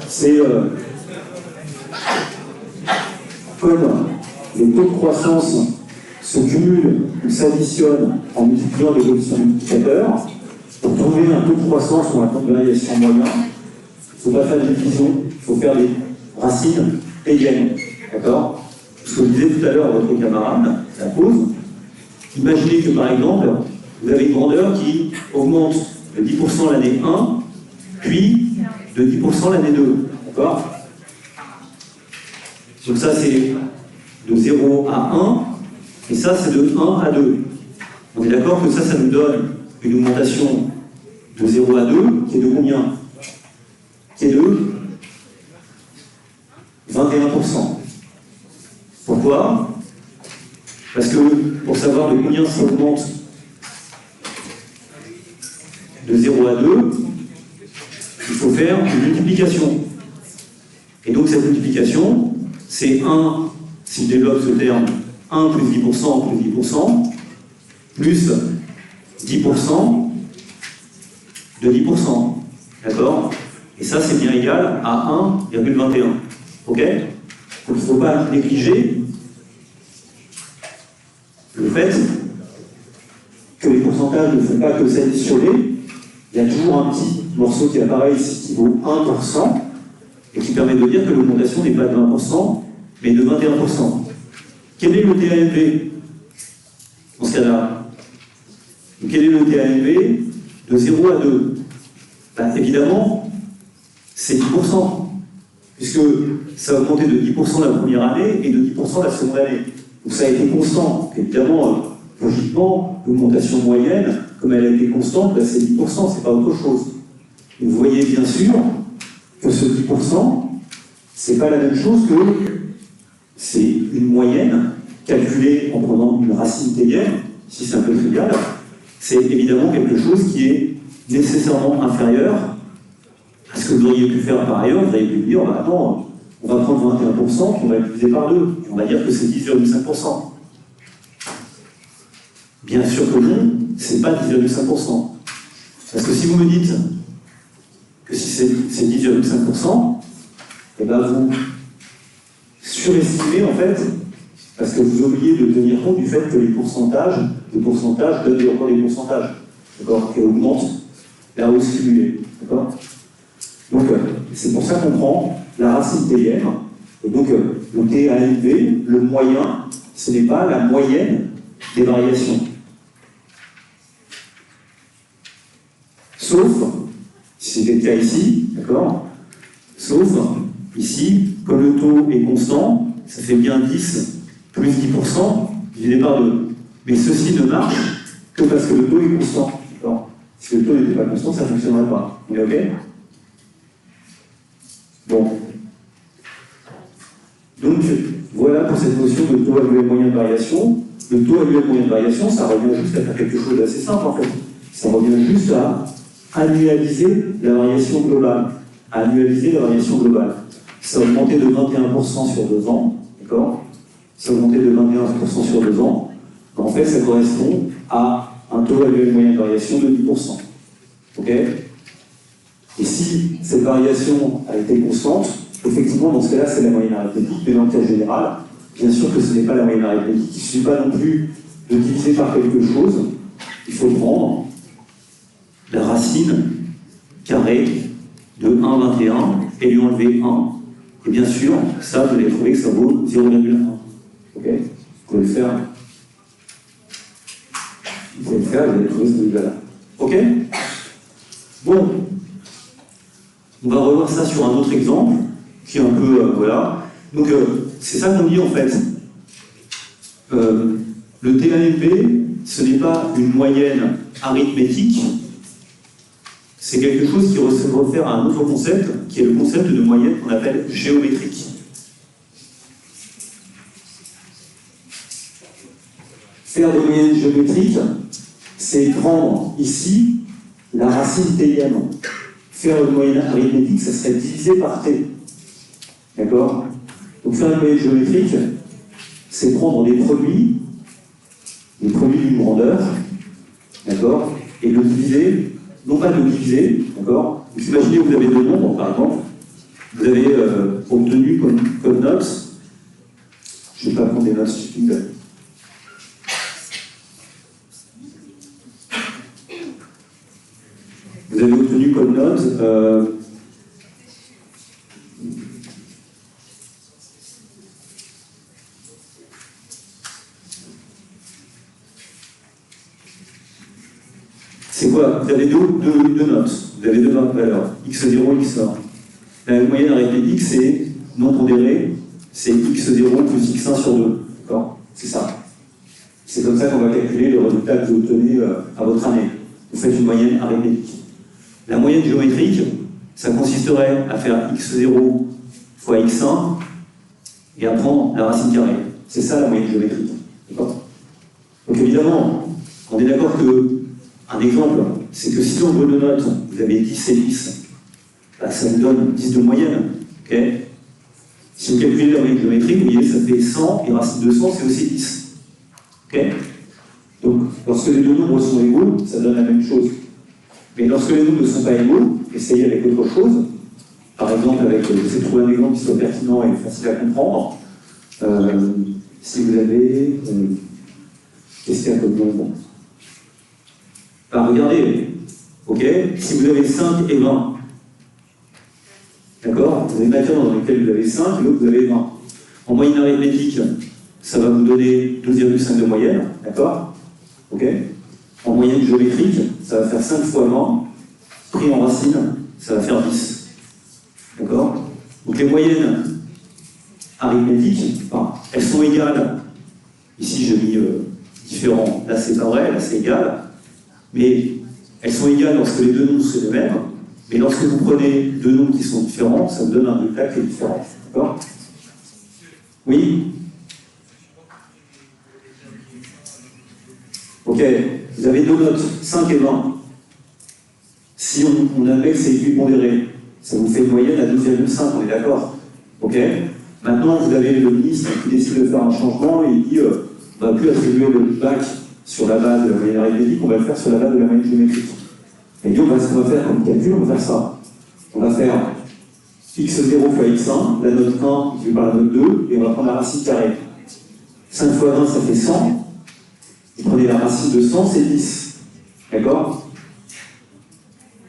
Speaker 1: C'est comme les taux de croissance se cumulent ou s'additionnent en multipliant l'évolution du multiplicateur, pour trouver un taux de croissance ou un taux de variation moyen, il ne faut pas faire de division, il faut faire des racines égales. D'accord? Ce que je disais tout à l'heure à votre camarade, la pause. Imaginez que par exemple, vous avez une grandeur qui augmente de 10% l'année 1, puis de 10% l'année 2. D'accord? Donc ça c'est de 0 à 1, et ça c'est de 1 à 2. On est d'accord que ça nous donne une augmentation de 0 à 2, qui est de combien? Qui est de 21%. Pourquoi? Parce que pour savoir de combien ça augmente de 0 à 2, il faut faire une multiplication. Et donc cette multiplication, c'est 1, si je développe ce terme, 1 plus 10% plus 10%, plus 10% de 10%. D'accord? Et ça, c'est bien égal à 1,21. Ok? Donc il ne faut pas négliger le fait que les pourcentages ne font pas que s'additionner. Il y a toujours un petit morceau qui apparaît ici qui vaut 1% et qui permet de dire que l'augmentation n'est pas de 20%, mais de 21%. Quel est le TANV dans ce cas-là? Quel est le TANV de 0 à 2? Ben, évidemment, c'est 10%, puisque ça a augmenté de 10% la première année et de 10% la seconde année. Donc ça a été constant. Évidemment, logiquement, l'augmentation moyenne, comme elle a été constante, ben, c'est 10%, c'est pas autre chose. Et vous voyez bien sûr que ce 10%, c'est pas la même chose que c'est une moyenne calculée en prenant une racine théienne, si c'est un peu trivial, c'est évidemment quelque chose qui est nécessairement inférieur à ce que vous auriez pu faire par ailleurs. Vous auriez pu dire, bah, attends, on va prendre 21%, puis on va le diviser par 2, et on va dire que c'est 10,5%. Bien sûr que non, c'est pas 10,5%. Parce que si vous me dites que si c'est 10,5%, et ben vous surestimez en fait, parce que vous oubliez de tenir compte du fait que les pourcentages donnent encore des pourcentages, d'accord, qui augmentent la hausse cumulée, d'accord. Donc c'est pour ça qu'on prend la racine théienne, et donc le TANV, le moyen, ce n'est pas la moyenne des variations. Sauf, si c'était le cas ici, d'accord, sauf, ici, comme le taux est constant, ça fait bien 10 plus 10% divisé par 2. Mais ceci ne marche que parce que le taux est constant, d'accord. Si le taux n'était pas constant, ça ne fonctionnerait pas. On est OK? Bon. Donc, voilà pour cette notion de taux annuel moyen de variation. Le taux annuel moyen de variation, ça revient juste à faire quelque chose d'assez simple, en fait. Ça revient juste à annualiser la variation globale. Annualiser la variation globale. Ça a augmenté de 21% sur 2 ans, d'accord? Ça a augmenté de 21% sur 2 ans. En fait, ça correspond à un taux annuel moyen de variation de 10%. OK? Et si cette variation a été constante, effectivement, dans ce cas-là, c'est la moyenne arithmétique, mais dans le cas général, bien sûr que ce n'est pas la moyenne arithmétique. Il ne suffit pas non plus de diviser par quelque chose. Il faut prendre la racine carrée de 1,21 et lui enlever 1. Et bien sûr, ça, vous allez trouver que ça vaut 0,1. Ok? Vous pouvez le faire. Vous allez trouver ce résultat-là. Ok? Bon. On va revoir ça sur un autre exemple, qui est un peu, voilà. Donc, c'est ça qu'on dit en fait. Le TANV, ce n'est pas une moyenne arithmétique, c'est quelque chose qui se réfère à un autre concept, qui est le concept de moyenne qu'on appelle géométrique. Faire des moyennes géométriques, c'est prendre ici la racine théienne. Faire une moyenne arithmétique, ça serait divisé par t. D'accord? Donc faire une moyenne géométrique, c'est prendre des produits d'une grandeur, d'accord, et le diviser, non pas de le diviser, d'accord. Vous imaginez que vous avez deux nombres, par exemple, vous avez obtenu comme note, je ne vais pas prendre des notes stupides. Vous avez obtenu comme note c'est quoi? Vous avez deux notes, vous avez deux valeurs, x0, x1. La moyenne arithmétique, c'est non pondéré, c'est x0 plus x1 sur 2. D'accord? C'est ça. C'est comme ça qu'on va calculer le résultat que vous obtenez à votre année. Vous faites une moyenne arithmétique. La moyenne géométrique, ça consisterait à faire x0 fois x1 et à prendre la racine carrée. C'est ça la moyenne géométrique. D'accord? Donc évidemment, on est d'accord que un exemple, c'est que si nombre de notes, vous avez 10 et 10, bah, ça vous donne 10 de moyenne. Okay. Si vous calculez la moyenne géométrique, vous voyez, ça fait 100, et racine de 100, c'est aussi 10. Okay. Donc, lorsque les deux nombres sont égaux, ça donne la même chose. Mais lorsque les nombres ne sont pas égaux, essayez avec autre chose. Par exemple, j'essaie de trouver un exemple qui soit pertinent et facile à comprendre. Si vous avez... qu'est-ce qu'il y a comme nombre? Regardez, ok, si vous avez 5 et 20, d'accord, vous avez une matière dans laquelle vous avez 5 et l'autre vous avez 20. En moyenne arithmétique, ça va vous donner 12,5 de moyenne, d'accord, ok. En moyenne géométrique, ça va faire 5 fois 20, pris en racine, ça va faire 10, d'accord. Donc les moyennes arithmétiques, enfin, elles sont égales, ici j'ai mis différent, là c'est pas vrai, là c'est égal. Mais elles sont égales lorsque les deux nombres sont les mêmes, mais lorsque vous prenez deux nombres qui sont différents, ça vous donne un résultat qui est différent. D'accord? Oui? Ok, vous avez deux notes, 5 et 20. Si on admet que c'est équipondéré, ça vous fait une moyenne à 12,5, on est d'accord? Ok? Maintenant, vous avez le ministre qui décide de faire un changement et il dit on ne va plus attribuer le bac sur la base de la moyenne arithmétique, on va le faire sur la base de la moyenne géométrique. Et donc, ce qu'on va faire comme calcul, on va faire ça. On va faire x0 fois x1, la note 1 divisé par la note 2, et on va prendre la racine carrée. 5 fois 20, ça fait 100. Vous prenez la racine de 100, c'est 10. D'accord?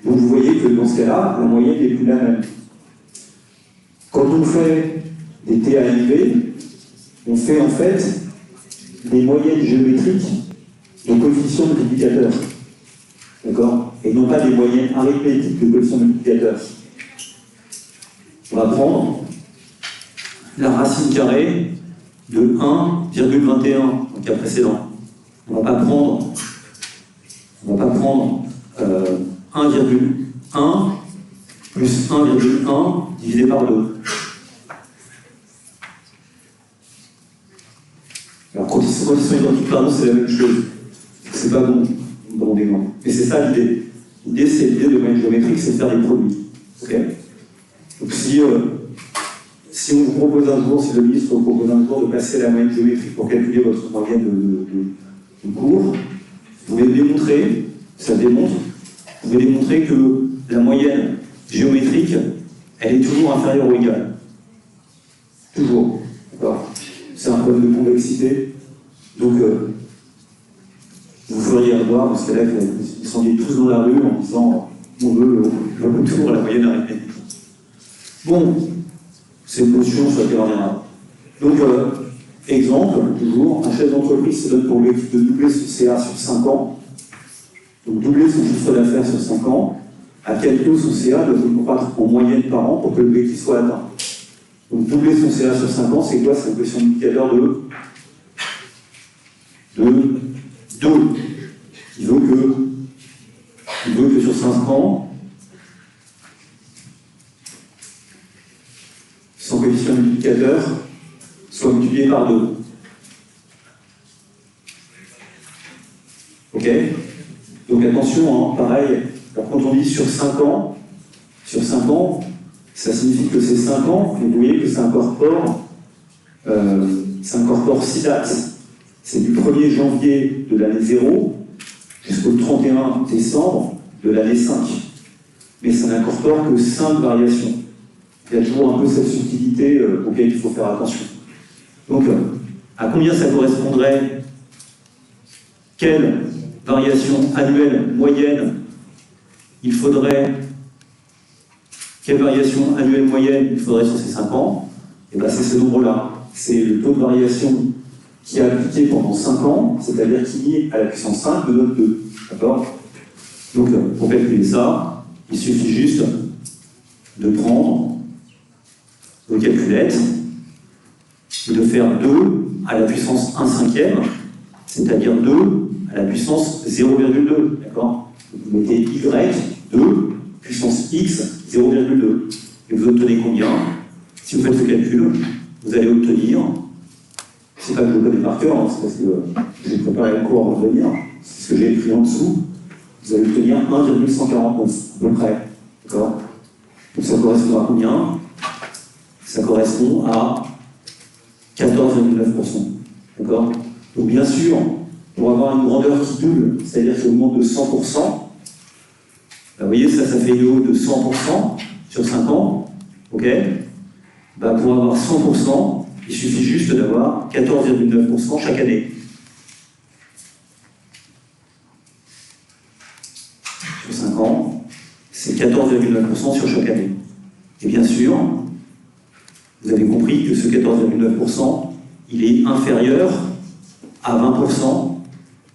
Speaker 1: Donc vous voyez que dans ce cas-là, la moyenne n'est plus la même. Quand on fait des TAIV, on fait en fait des moyennes géométriques de coefficients multiplicateurs. D'accord? Et non pas des moyennes arithmétiques de coefficients multiplicateurs. On va prendre la racine carrée de 1,21 dans le cas précédent. On ne va pas prendre 1,1 plus 1,1 divisé par 2. Alors quand ils sont identiques par 2, c'est la même chose. C'est pas bon dans des nombres. Mais c'est ça l'idée. L'idée de moyenne géométrique, c'est de faire des produits. Okay? Donc si on vous propose un jour, si le ministre vous propose un jour de passer la moyenne géométrique pour calculer votre moyenne de cours, vous pouvez démontrer, ça démontre, vous pouvez démontrer que la moyenne géométrique, elle est toujours inférieure ou égale. Toujours. D'accord? C'est un problème de convexité. Donc, vous feriez avoir, parce que là, ils s'en viennent tous dans la rue en disant on veut le retour à la moyenne arithmétique. Bon, c'est une notion sur laquelle on reviendra. Donc, exemple, toujours, un chef d'entreprise se donne pour l'objectif de doubler son CA sur 5 ans. Donc, doubler son chiffre d'affaires sur 5 ans. À quel taux son CA doit croître en moyenne par an pour que l'objectif soit atteint? Donc, doubler son CA sur 5 ans, c'est quoi? C'est un coefficient multiplicateur de 2. Il veut que sur 5 ans, son coefficient multiplicateur soit multiplié par 2. Ok? Donc attention, hein, pareil, alors quand on dit sur 5 ans, ça signifie que c'est 5 ans, et vous voyez que ça incorpore 6 dates. C'est du 1er janvier de l'année 0 jusqu'au 31 décembre de l'année 5. Mais ça n'incorpore que 5 variations. Il y a toujours un peu cette subtilité auquel il faut faire attention. Donc, à combien ça correspondrait? Quelle variation annuelle moyenne il faudrait? Quelle variation annuelle moyenne il faudrait sur ces 5 ans? Et bien, c'est ce nombre-là. C'est le taux de variation qui est appliqué pendant 5 ans, c'est-à-dire qui, à la puissance 5, me donne 2. D'accord? Donc, pour calculer ça, il suffit juste de prendre vos calculettes et de faire 2 à la puissance 1/5, c'est-à-dire 2 à la puissance 0,2. D'accord? Vous mettez y2 puissance x 0,2. Et vous obtenez combien? Si vous faites ce calcul, vous allez obtenir, c'est pas que je le connais par cœur, hein, c'est parce que j'ai préparé le cours avant de venir, c'est ce que j'ai écrit en dessous, vous allez obtenir 1,149 à peu près. D'accord? Donc ça correspond à combien? Ça correspond à 14,9%. D'accord? Donc bien sûr, pour avoir une grandeur qui double, c'est-à-dire qui augmente de 100%, vous voyez, ça fait une hausse de 100% sur 5 ans. Ok? Bah, pour avoir 100%, il suffit juste d'avoir 14,9% chaque année. Sur 5 ans, c'est 14,9% sur chaque année. Et bien sûr, vous avez compris que ce 14,9%, il est inférieur à 20%,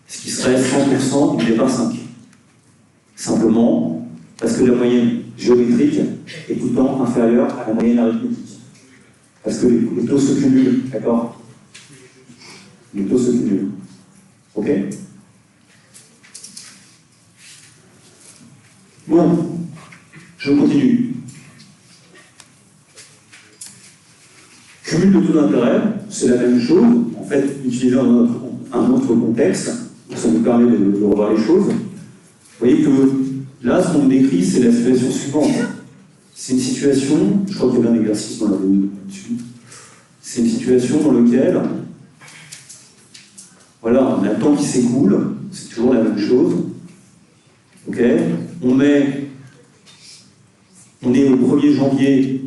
Speaker 1: ce qui serait 100% divisé par 5. Simplement parce que la moyenne géométrique est tout le temps inférieure à la moyenne arithmétique. Parce que les taux se cumulent, d'accord? Les taux se cumulent. Ok? Bon, je continue. cumul de taux d'intérêt, c'est la même chose, en fait, utilisé dans un autre contexte, ça nous permet de revoir les choses. Vous voyez que là, ce qu'on décrit, c'est la situation suivante. C'est une situation, je crois qu'il y avait un exercice dans la vidéo dessus, c'est une situation dans laquelle, voilà, on a le temps qui s'écoule, c'est toujours la même chose. Ok, on est au 1er janvier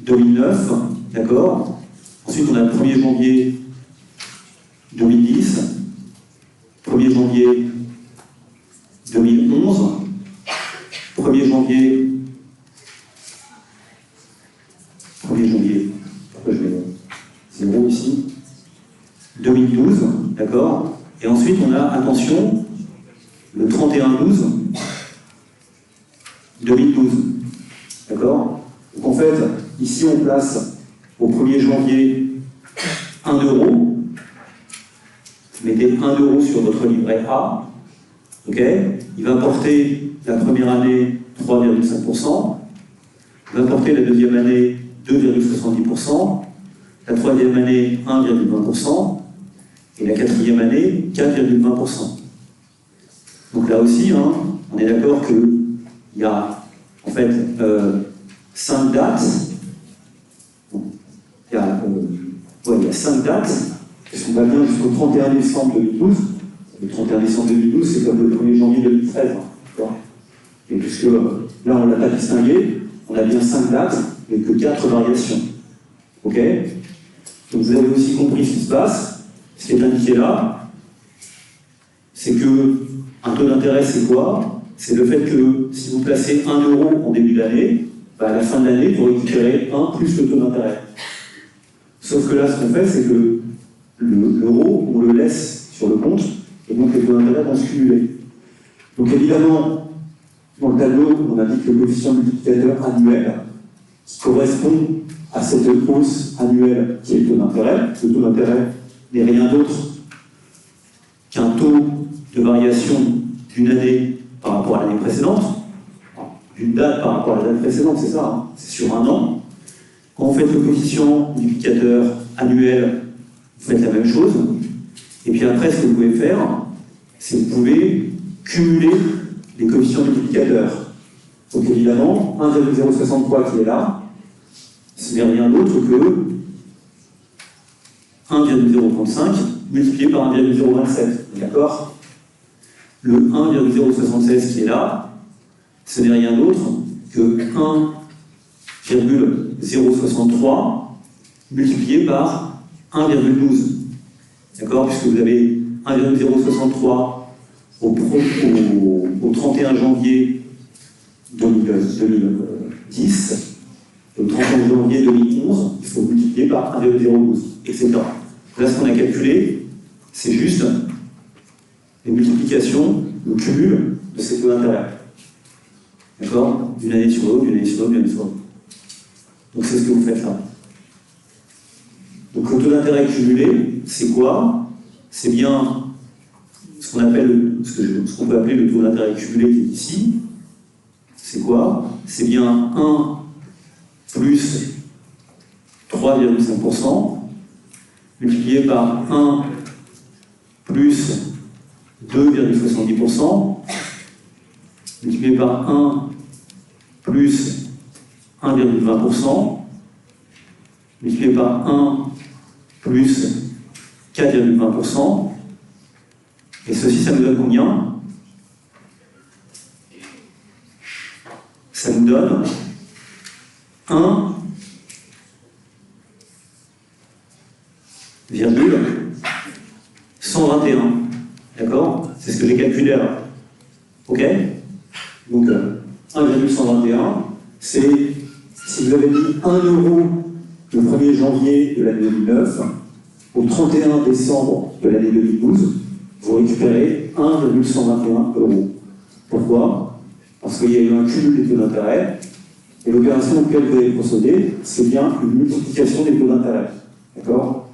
Speaker 1: 2009, d'accord. Ensuite, on a le 1er janvier 2010, 1er janvier 2011, 1er janvier, pourquoi je mets 0 ici, 2012, d'accord. Et ensuite, on a, attention, le 31-12 2012, d'accord. Donc en fait, ici, on place au 1er janvier 1 €. Vous mettez 1 € sur votre livret A, ok. Il va porter la première année 3,5%, il va porter la deuxième année 2,70%, la troisième année 1,20% et la quatrième année 4,20%. Donc là aussi, hein, on est d'accord qu'il y a en fait 5 dates. Il y a 5 dates, parce qu'on va bien jusqu'au 31 décembre 2012. Le 31 décembre 2012, c'est comme le 1er janvier 2013. Hein, et puisque là, on ne l'a pas distingué, on a bien 5 dates, mais que 4 variations. Ok. Donc vous avez aussi compris ce qui se passe. Ce qui est indiqué là, c'est que un taux d'intérêt, c'est quoi? C'est le fait que si vous placez 1 € en début d'année, à la fin de l'année, vous récupérez 1 plus le taux d'intérêt. Sauf que là, ce qu'on fait, c'est que l'euro, on le laisse sur le compte, et donc les taux d'intérêt vont se cumuler. Donc évidemment, dans le tableau, on indique le coefficient multiplicateur annuel, qui correspond à cette hausse annuelle qui est le taux d'intérêt. Le taux d'intérêt n'est rien d'autre qu'un taux de variation d'une année par rapport à l'année précédente, d'une date par rapport à la date précédente, c'est ça, hein, c'est sur un an. Quand vous faites le coefficient multiplicateur annuel, vous faites la même chose. Et puis après, ce que vous pouvez faire, c'est que vous pouvez cumuler les coefficients multiplicateurs. Donc évidemment, 1,063 qui est là, ce n'est rien d'autre que 1,035 multiplié par 1,027. D'accord? Le 1,076 qui est là, ce n'est rien d'autre que 1,063 multiplié par 1,12. D'accord? Puisque vous avez 1,063 au 31 janvier 2010, et au 31 janvier 2011, il faut multiplier par 1,012, etc. Là, ce qu'on a calculé, c'est juste les multiplications, le cumul de ces taux d'intérêt. D'accord? D'une année sur l'autre, d'une année sur l'autre, d'une année sur l'autre. Donc c'est ce que vous faites là. Donc le taux d'intérêt cumulé, c'est quoi? C'est bien ce qu'on appelle, ce qu'on peut appeler le taux d'intérêt cumulé qui est ici. C'est quoi? C'est bien 1 plus 3,5% multiplié par 1 plus 2,70% multiplié par 1 plus 1,20% multiplié par 1 plus 4,20%. Et ceci, ça nous donne combien? Ça nous donne 1,121. D'accord? C'est ce que j'ai calculé là. Ok? Donc 1,121, c'est si vous avez mis 1 € le 1er janvier de l'année 2009 au 31 décembre de l'année 2012, vous récupérez 1,121 €. Pourquoi? Parce qu'il y a eu un cumul des taux d'intérêt, et l'opération auquel vous allez procéder, c'est bien une multiplication des taux d'intérêt. D'accord?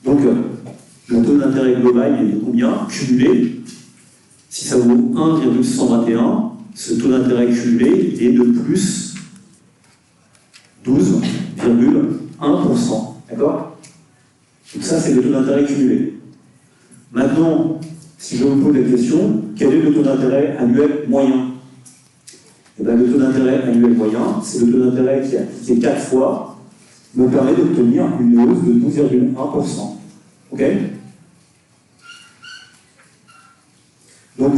Speaker 1: Donc, le taux d'intérêt global, il est de combien? Cumulé. Si ça vaut 1,121, ce taux d'intérêt cumulé, il est de plus 12,1%. D'accord? ça, c'est le taux d'intérêt cumulé. Maintenant, si je vous pose la question, quel est le taux d'intérêt annuel moyen? Eh bien, le taux d'intérêt annuel moyen, c'est le taux d'intérêt qui, appliqué 4 fois, me permet d'obtenir une hausse de 12,1%. OK? Donc,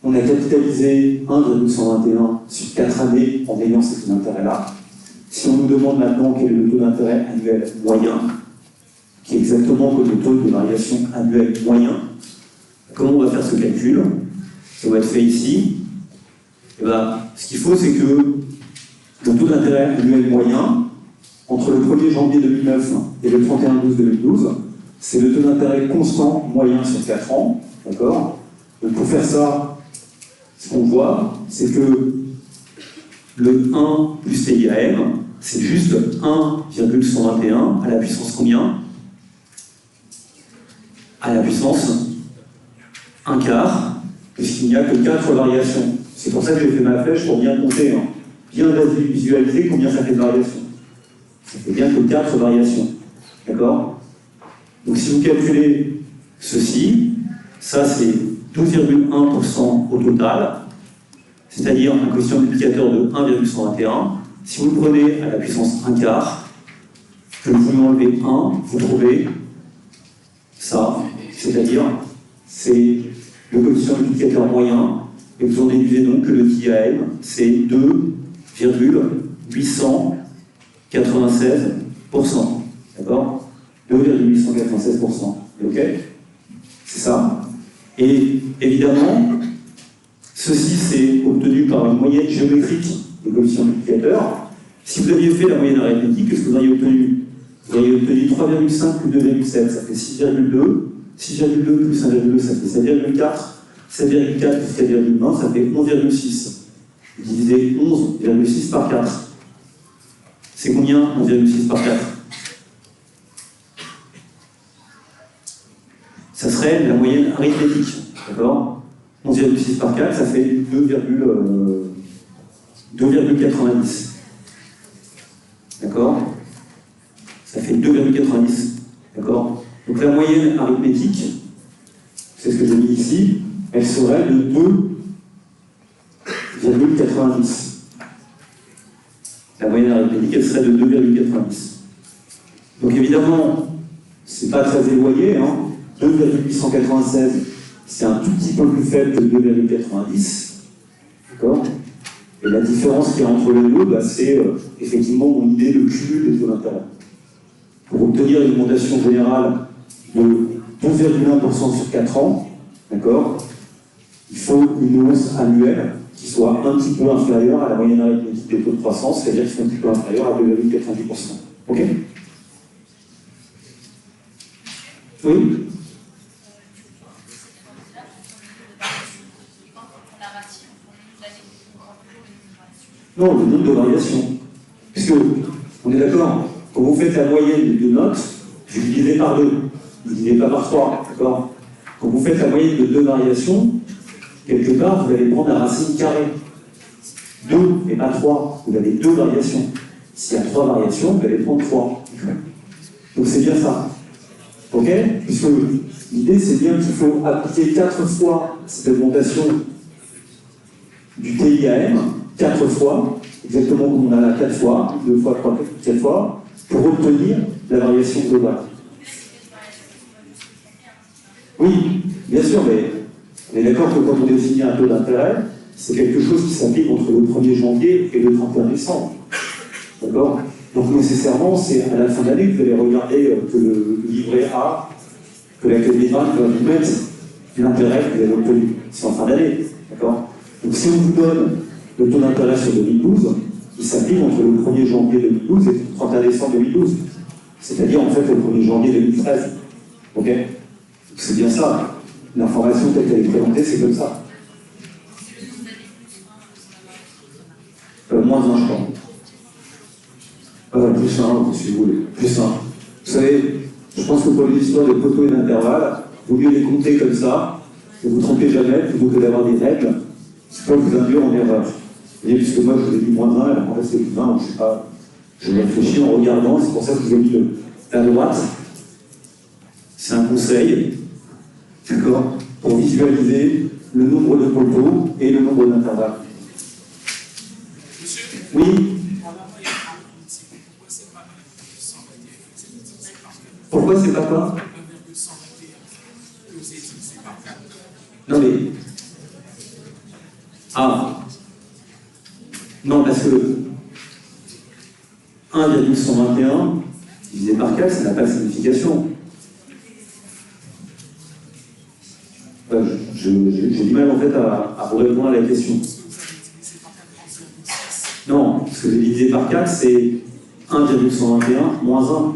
Speaker 1: on a capitalisé 1,121 sur 4 années en ayant ce taux d'intérêt-là. Si on nous demande maintenant quel est le taux d'intérêt annuel moyen, qui est exactement comme le taux de variation annuel moyen, comment on va faire ce calcul? Ça va être fait ici. Et bien, ce qu'il faut, c'est que le taux d'intérêt annuel moyen, entre le 1er janvier 2009 et le 31/12/2012, c'est le taux d'intérêt constant moyen sur 4 ans. D'accord? Donc pour faire ça, ce qu'on voit, c'est que le 1 plus TIAM, c'est juste 1,121 à la puissance combien? À la puissance 1 quart, puisqu'il n'y a que 4 variations. C'est pour ça que j'ai fait ma flèche pour bien compter, hein. Bien visualiser combien ça fait de variations. Ça fait bien que 4 variations. D'accord? Donc si vous calculez ceci, ça c'est 12,1% au total, c'est-à-dire un coefficient multiplicateur de 1,121. Si vous le prenez à la puissance 1 quart, que vous lui enlevez 1, vous trouvez ça, c'est-à-dire c'est le coefficient multiplicateur moyen, et vous en déduisez donc que le TIAM, c'est 2,896%. D'accord? 2,896%. OK? C'est ça. Et évidemment, ceci c'est obtenu par une moyenne géométrique des coefficients multiplicateurs. Si vous aviez fait la moyenne arithmétique, qu'est-ce que vous auriez obtenu? Vous auriez obtenu 3,5 plus 2,7, ça fait 6,2. 6,2 plus 1,2, ça fait 7,4. 7,4 plus 4,1, ça fait 11,6. Divisez 11,6 par 4. C'est combien 11,6 par 4? Ça serait la moyenne arithmétique. D'accord? 11,6 par 4, ça fait 2,90. D'accord? Ça fait 2,90. D'accord? Donc la moyenne arithmétique, c'est ce que j'ai mis ici, elle serait de 2,90. La moyenne arithmétique, elle serait de 2,90. Donc évidemment, c'est pas très éloigné, hein. 2,896, c'est un tout petit peu plus faible que 2,90. D'accord? Et la différence qu'il y a entre les deux, bah, c'est effectivement mon idée de cumul des taux d'intérêt. Pour obtenir une augmentation générale de 12,1% sur 4 ans, d'accord, il faut une hausse annuelle qui soit un petit peu inférieure à la moyenne arithmétique des taux de croissance, c'est-à-dire qui soit un petit peu inférieure à 2,90%. OK? Oui? Non, le nombre de variations. Puisque, on est d'accord, quand vous faites la moyenne des deux notes, vous divisez par 2. Vous ne divisez pas par 3, d'accord? Quand vous faites la moyenne de deux variations, quelque part, vous allez prendre la racine carrée. 2 et pas 3. Vous avez deux variations. S'il y a 3 variations, vous allez prendre 3. Donc c'est bien ça. OK? Puisque l'idée, c'est bien qu'il faut appliquer 4 fois cette augmentation du TIAM, 4 fois, exactement comme on a là 4 fois, 2 fois, 3, 4 fois, pour obtenir la variation globale. Oui, bien sûr, mais on est d'accord que quand on définit un taux d'intérêt, c'est quelque chose qui s'applique entre le 1er janvier et le 31 décembre. D'accord? Donc nécessairement, c'est à la fin de l'année que vous allez regarder que le livret A, que la Caisse d'épargne va vous mettre l'intérêt que vous avez obtenu. C'est en fin d'année. D'accord? Donc si on vous donne le taux d'intérêt sur 2012, il s'applique entre le 1er janvier 2012 et le 31 décembre 2012. C'est-à-dire en fait le 1er janvier 2013. Ok? C'est bien ça. L'information telle qu'elle est présentée, c'est comme ça. Moins 1, je crois. Plus 1, si vous voulez. Plus 1. Vous savez, je pense que pour les histoires de poteaux et d'intervalles, il vaut mieux les compter comme ça, ne vous trompez jamais, plutôt que d'avoir des règles qui peuvent vous induire en erreur. Et puisque moi, je vous ai dit moins 1, alors en fait, c'est plus 1, donc je sais pas. Je réfléchis en regardant, c'est pour ça que je vous ai mis à droite. c'est un conseil, d'accord, pour visualiser le nombre de poteaux et le nombre d'intervalles. Oui. Pourquoi c'est pas quoi? Non mais... Ah. Non, parce que 1,121 divisé par 4, ça n'a pas de signification. J'ai du mal en fait à vous répondre à la question. Non, ce que j'ai divisé par 4, c'est 1,121 moins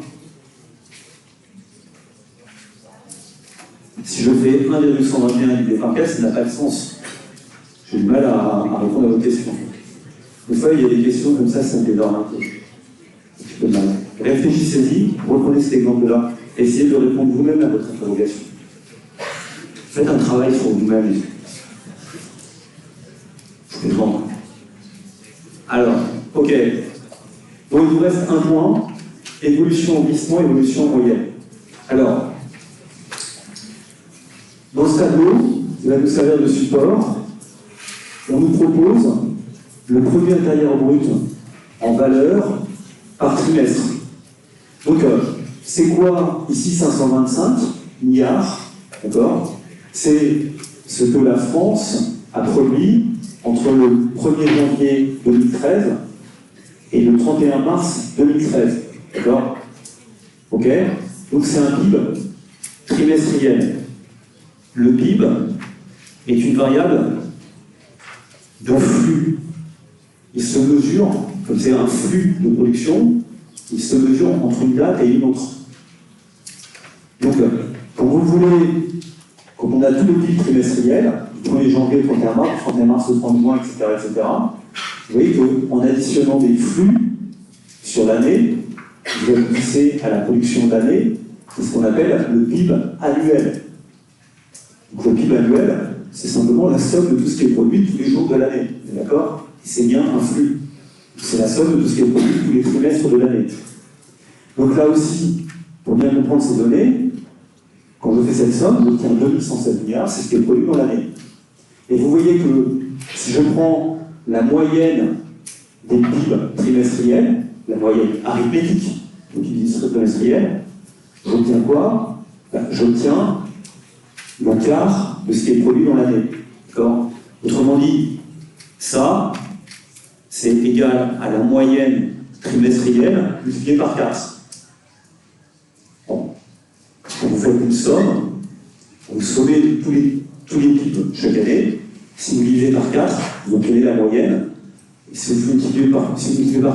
Speaker 1: 1. Si je fais 1,121 divisé par 4, ça n'a pas de sens. J'ai du mal à répondre à votre question. Des fois, il y a des questions comme ça me dédorme un peu de mal. Réfléchissez-y, reprenez cet exemple-là, essayez de répondre vous-même à votre interrogation. Faites un travail sur vous-même. Je comprends. Alors, ok. Donc, il vous reste un point, évolution en glissement, évolution en moyenne. Alors, dans ce tableau, qui va nous servir de support, on nous propose le produit intérieur brut en valeur par trimestre. Donc, c'est quoi ici 525 milliards, d'accord? C'est ce que la France a produit entre le 1er janvier 2013 et le 31 mars 2013, d'accord? Ok? Donc, c'est un PIB trimestriel. Le PIB est une variable de flux. Il se mesure, comme c'est un flux de production, il se mesure entre une date et une autre. Donc, quand vous voulez, quand on a tout le PIB trimestriel, du 1er janvier au 31 mars au 30 juin, etc., vous voyez qu'en additionnant des flux sur l'année, vous aboutissez à la production d'année, c'est ce qu'on appelle le PIB annuel. Donc, le PIB annuel, c'est simplement la somme de tout ce qui est produit tous les jours de l'année. D'accord? C'est bien un flux. C'est la somme de tout ce qui est produit tous les trimestres de l'année. Donc là aussi, pour bien comprendre ces données, quand je fais cette somme, j'obtiens 2107 milliards, c'est ce qui est produit dans l'année. Et vous voyez que si je prends la moyenne des PIB trimestriels, la moyenne arithmétique des PIB trimestriels, j'obtiens quoi? J'obtiens le quart de ce qui est produit dans l'année. D'accord? Autrement dit, ça, c'est égal à la moyenne trimestrielle multipliée par 4. Bon. Quand vous faites une somme, vous sommez tous les PIB chaque année. Si vous divisez par 4, vous obtenez la moyenne. Et si vous multipliez par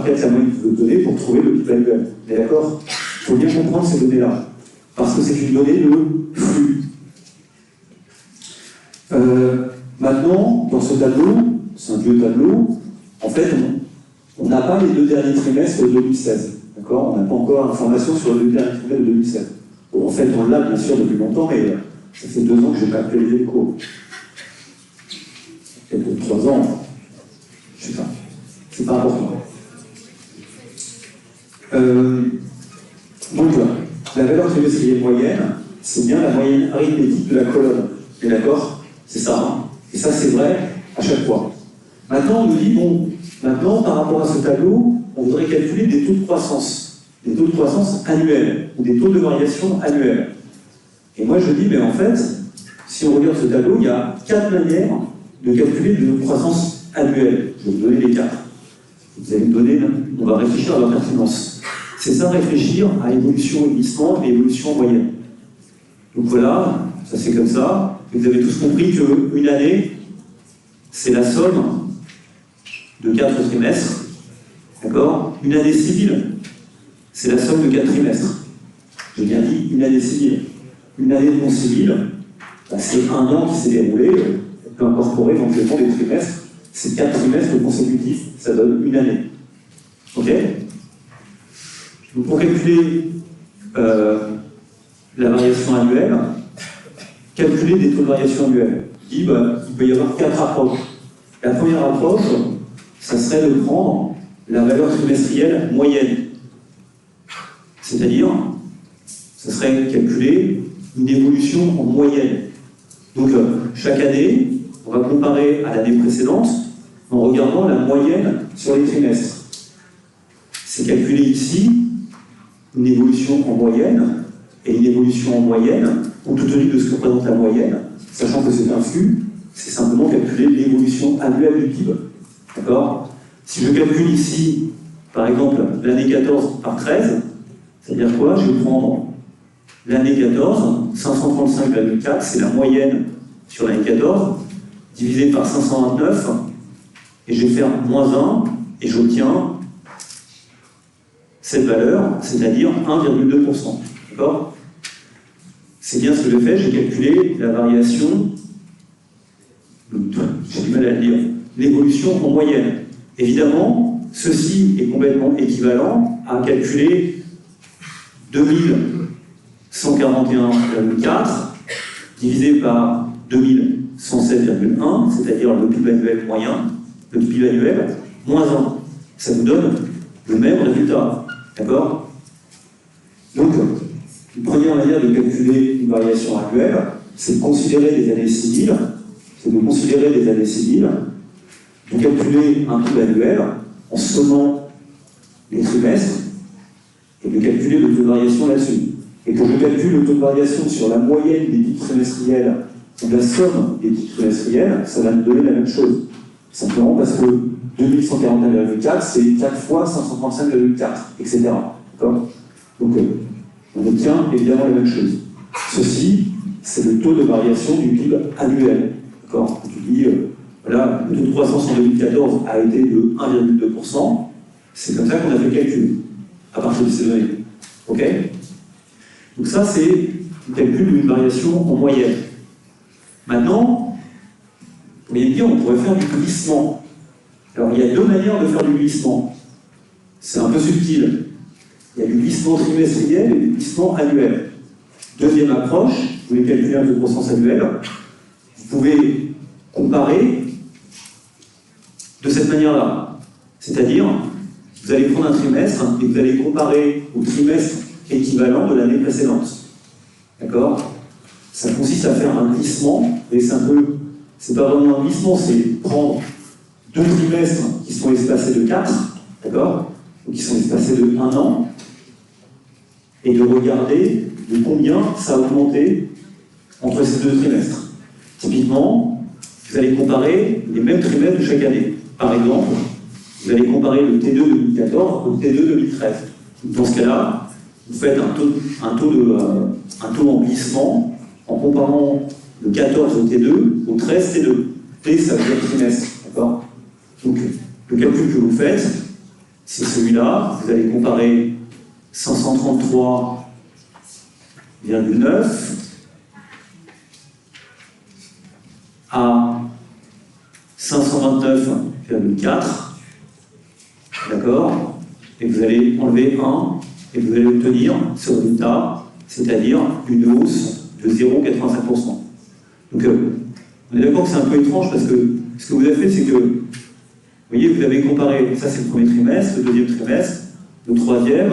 Speaker 1: 4 la moyenne que vous obtenez pour trouver le PIB annuel. Vous êtes d'accord? Il faut bien comprendre ces données-là. Parce que c'est une donnée de flux. Maintenant, dans ce tableau, c'est un vieux tableau, en fait, on n'a pas les 2 derniers trimestres de 2016. D'accord? On n'a pas encore d'informations sur les 2 derniers trimestres de 2016. Bon, en fait, on l'a bien sûr depuis longtemps, mais ça fait 2 ans que je n'ai pas actualisé le cours. Peut-être 3 ans. Je ne sais pas. C'est pas important. Donc, la valeur trimestrielle moyenne, c'est bien la moyenne arithmétique de la colonne. Et d'accord? C'est ça, hein? Et ça, c'est vrai à chaque fois. Maintenant, on nous dit, bon, maintenant, par rapport à ce tableau, on voudrait calculer des taux de croissance annuels, ou des taux de variation annuels. Et moi, je dis, mais en fait, si on regarde ce tableau, il y a 4 manières de calculer de croissance annuelle. Je vais vous donner les 4. Vous allez me donner, on va réfléchir à leur pertinence. C'est ça, réfléchir à évolution et glissement et évolution en moyenne. Donc voilà, ça c'est comme ça. Vous avez tous compris qu'une année, c'est la somme de 4 trimestres. D'accord? Une année civile, c'est la somme de 4 trimestres. J'ai bien dit une année civile. Une année non civile, c'est un an qui s'est déroulé, on peut incorporer éventuellement des trimestres. C'est 4 trimestres consécutifs, ça donne une année. Ok? Donc pour calculer la variation annuelle, calculer des taux de variation annuelle. Il peut y avoir 4 approches. La première approche, ça serait de prendre la valeur trimestrielle moyenne. C'est-à-dire, ça serait calculer une évolution en moyenne. Donc, chaque année, on va comparer à l'année précédente en regardant la moyenne sur les trimestres. C'est calculé ici une évolution en moyenne et une évolution en moyenne, compte tenu de ce que représente la moyenne, sachant que c'est un flux, c'est simplement calculer l'évolution annuelle du PIB. D'accord? Si je calcule ici, par exemple, l'année 14 par 13, c'est-à-dire quoi? Je vais prendre l'année 14, 535,4, c'est la moyenne sur l'année 14, divisé par 529, et je vais faire moins 1, et j'obtiens cette valeur, c'est-à-dire 1,2%. D'accord? C'est bien ce que j'ai fait, j'ai calculé la variation, j'ai du mal à le dire, l'évolution en moyenne. Évidemment, ceci est complètement équivalent à calculer 2141,4 divisé par 2107,1, c'est-à-dire le PIB annuel moyen, le PIB annuel, moins 1. Ça vous donne le même résultat. D'accord? Donc, une première manière de calculer une variation annuelle, c'est de considérer les années civiles, de calculer un PIB annuel en sommant les trimestres et de calculer le taux de variation là-dessus. Et que je calcule le taux de variation sur la moyenne des PIB trimestriels ou la somme des PIB trimestriels, ça va me donner la même chose. Simplement parce que 2141,4, c'est 4 fois 535,4, etc. D'accord? Donc, on obtient évidemment la même chose. Ceci, c'est le taux de variation du PIB annuel. D'accord? Tu dis, voilà, le taux de croissance en 2014 a été de 1,2%. C'est comme ça qu'on a fait le calcul, à partir de ces données. OK? Donc ça, c'est le calcul d'une variation en moyenne. Maintenant, vous pourriez me dire, on pourrait faire du glissement. Alors, il y a deux manières de faire du glissement. C'est un peu subtil. Il y a du glissement trimestriel et du glissement annuel. Deuxième approche, vous voulez calculer un taux de croissance annuel, vous pouvez comparer de cette manière-là. C'est-à-dire, vous allez prendre un trimestre et vous allez comparer au trimestre équivalent de l'année précédente. D'accord? Ça consiste à faire un glissement, et c'est pas vraiment un glissement, c'est prendre deux trimestres qui sont espacés de 4, d'accord? Qui sont espacés de 1 an, et de regarder de combien ça a augmenté entre ces deux trimestres. Typiquement, vous allez comparer les mêmes trimestres de chaque année. Par exemple, vous allez comparer le T2 2014 au T2 2013. Dans ce cas-là, vous faites un taux en glissement en comparant le 14 au T2 au 13 T2. T, ça veut dire trimestre. D'accord? Donc, le calcul que vous faites, c'est celui-là. Vous allez comparer 533,9 à 529,4. D'accord? Et vous allez enlever 1 et vous allez obtenir ce résultat, c'est-à-dire une hausse de 0,85%. Donc, on est d'accord que c'est un peu étrange parce que ce que vous avez fait, c'est que, vous voyez, vous avez comparé, ça c'est le premier trimestre, le deuxième trimestre, le troisième,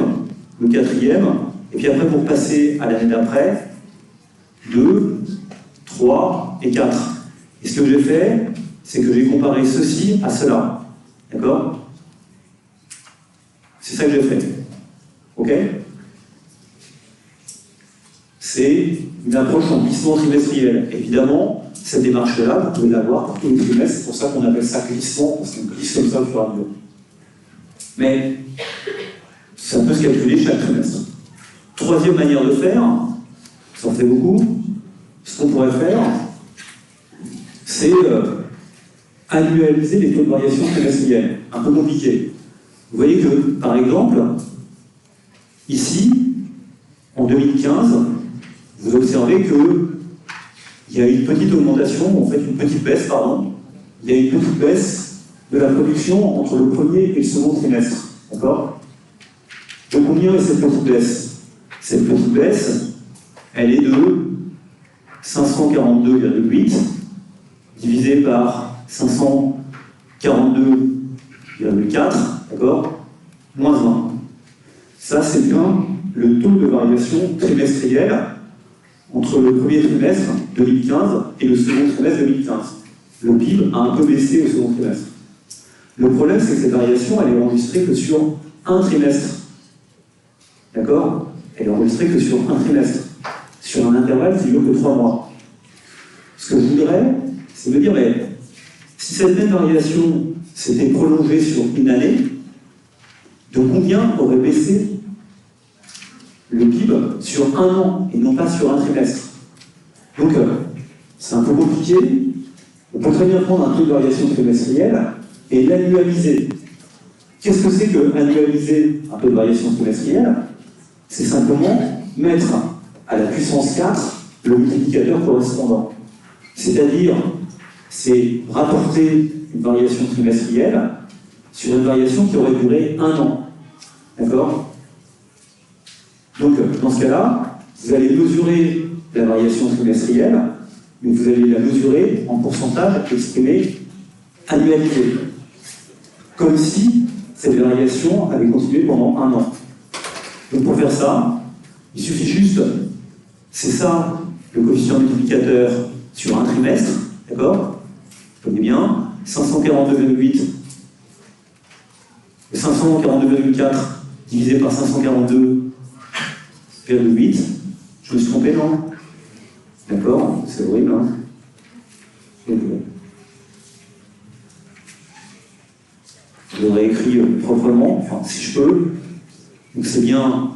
Speaker 1: le quatrième, et puis après pour passer à l'année d'après, 2, 3 et 4. Et ce que j'ai fait, c'est que j'ai comparé ceci à cela. D'accord? C'est ça que j'ai fait. OK? C'est une approche en glissement trimestriel. Évidemment, cette démarche-là, vous pouvez l'avoir pour tous les trimestres, c'est pour ça qu'on appelle ça glissement, parce qu'on glisse comme ça au fur et à mesure. Mais ça peut se calculer chaque trimestre. Troisième manière de faire, ça en fait beaucoup, ce qu'on pourrait faire, c'est annualiser les taux de variation trimestriels. Un peu compliqué. Vous voyez que, par exemple, ici, en 2015, vous observez qu'il y a une petite augmentation, en fait une petite baisse, pardon. Il y a une petite baisse de la production entre le premier et le second trimestre. D'accord? De combien est cette petite baisse? Cette petite baisse, elle est de 542,8 divisé par 542,4, d'accord? Moins 1. Ça, c'est bien le taux de variation trimestrielle entre le premier trimestre 2015 et le second trimestre 2015. Le PIB a un peu baissé au second trimestre. Le problème, c'est que cette variation, elle est enregistrée que sur un trimestre. D'accord? Elle est enregistrée que sur un trimestre, sur un intervalle qui dure que 3 mois. Ce que je voudrais, c'est me dire, mais si cette même variation s'était prolongée sur une année, de combien aurait baissé le PIB sur un an et non pas sur un trimestre? Donc, c'est un peu compliqué. On peut très bien prendre un taux de variation trimestrielle et l'annualiser. Qu'est-ce que c'est que annualiser un taux de variation trimestrielle? C'est simplement mettre à la puissance 4 le multiplicateur correspondant. C'est-à-dire, c'est rapporter une variation trimestrielle sur une variation qui aurait duré un an. D'accord? Donc, dans ce cas-là, vous allez mesurer la variation trimestrielle, mais vous allez la mesurer en pourcentage exprimé annualisé. Comme si cette variation avait continué pendant un an. Donc pour faire ça, il suffit juste, c'est ça le coefficient multiplicateur sur un trimestre, d'accord? Vous voyez bien, 542,8, 542,4 divisé par 542,8, je me suis trompé, non? D'accord, c'est horrible, hein? Je l'aurais écrit proprement, enfin si je peux. Donc c'est bien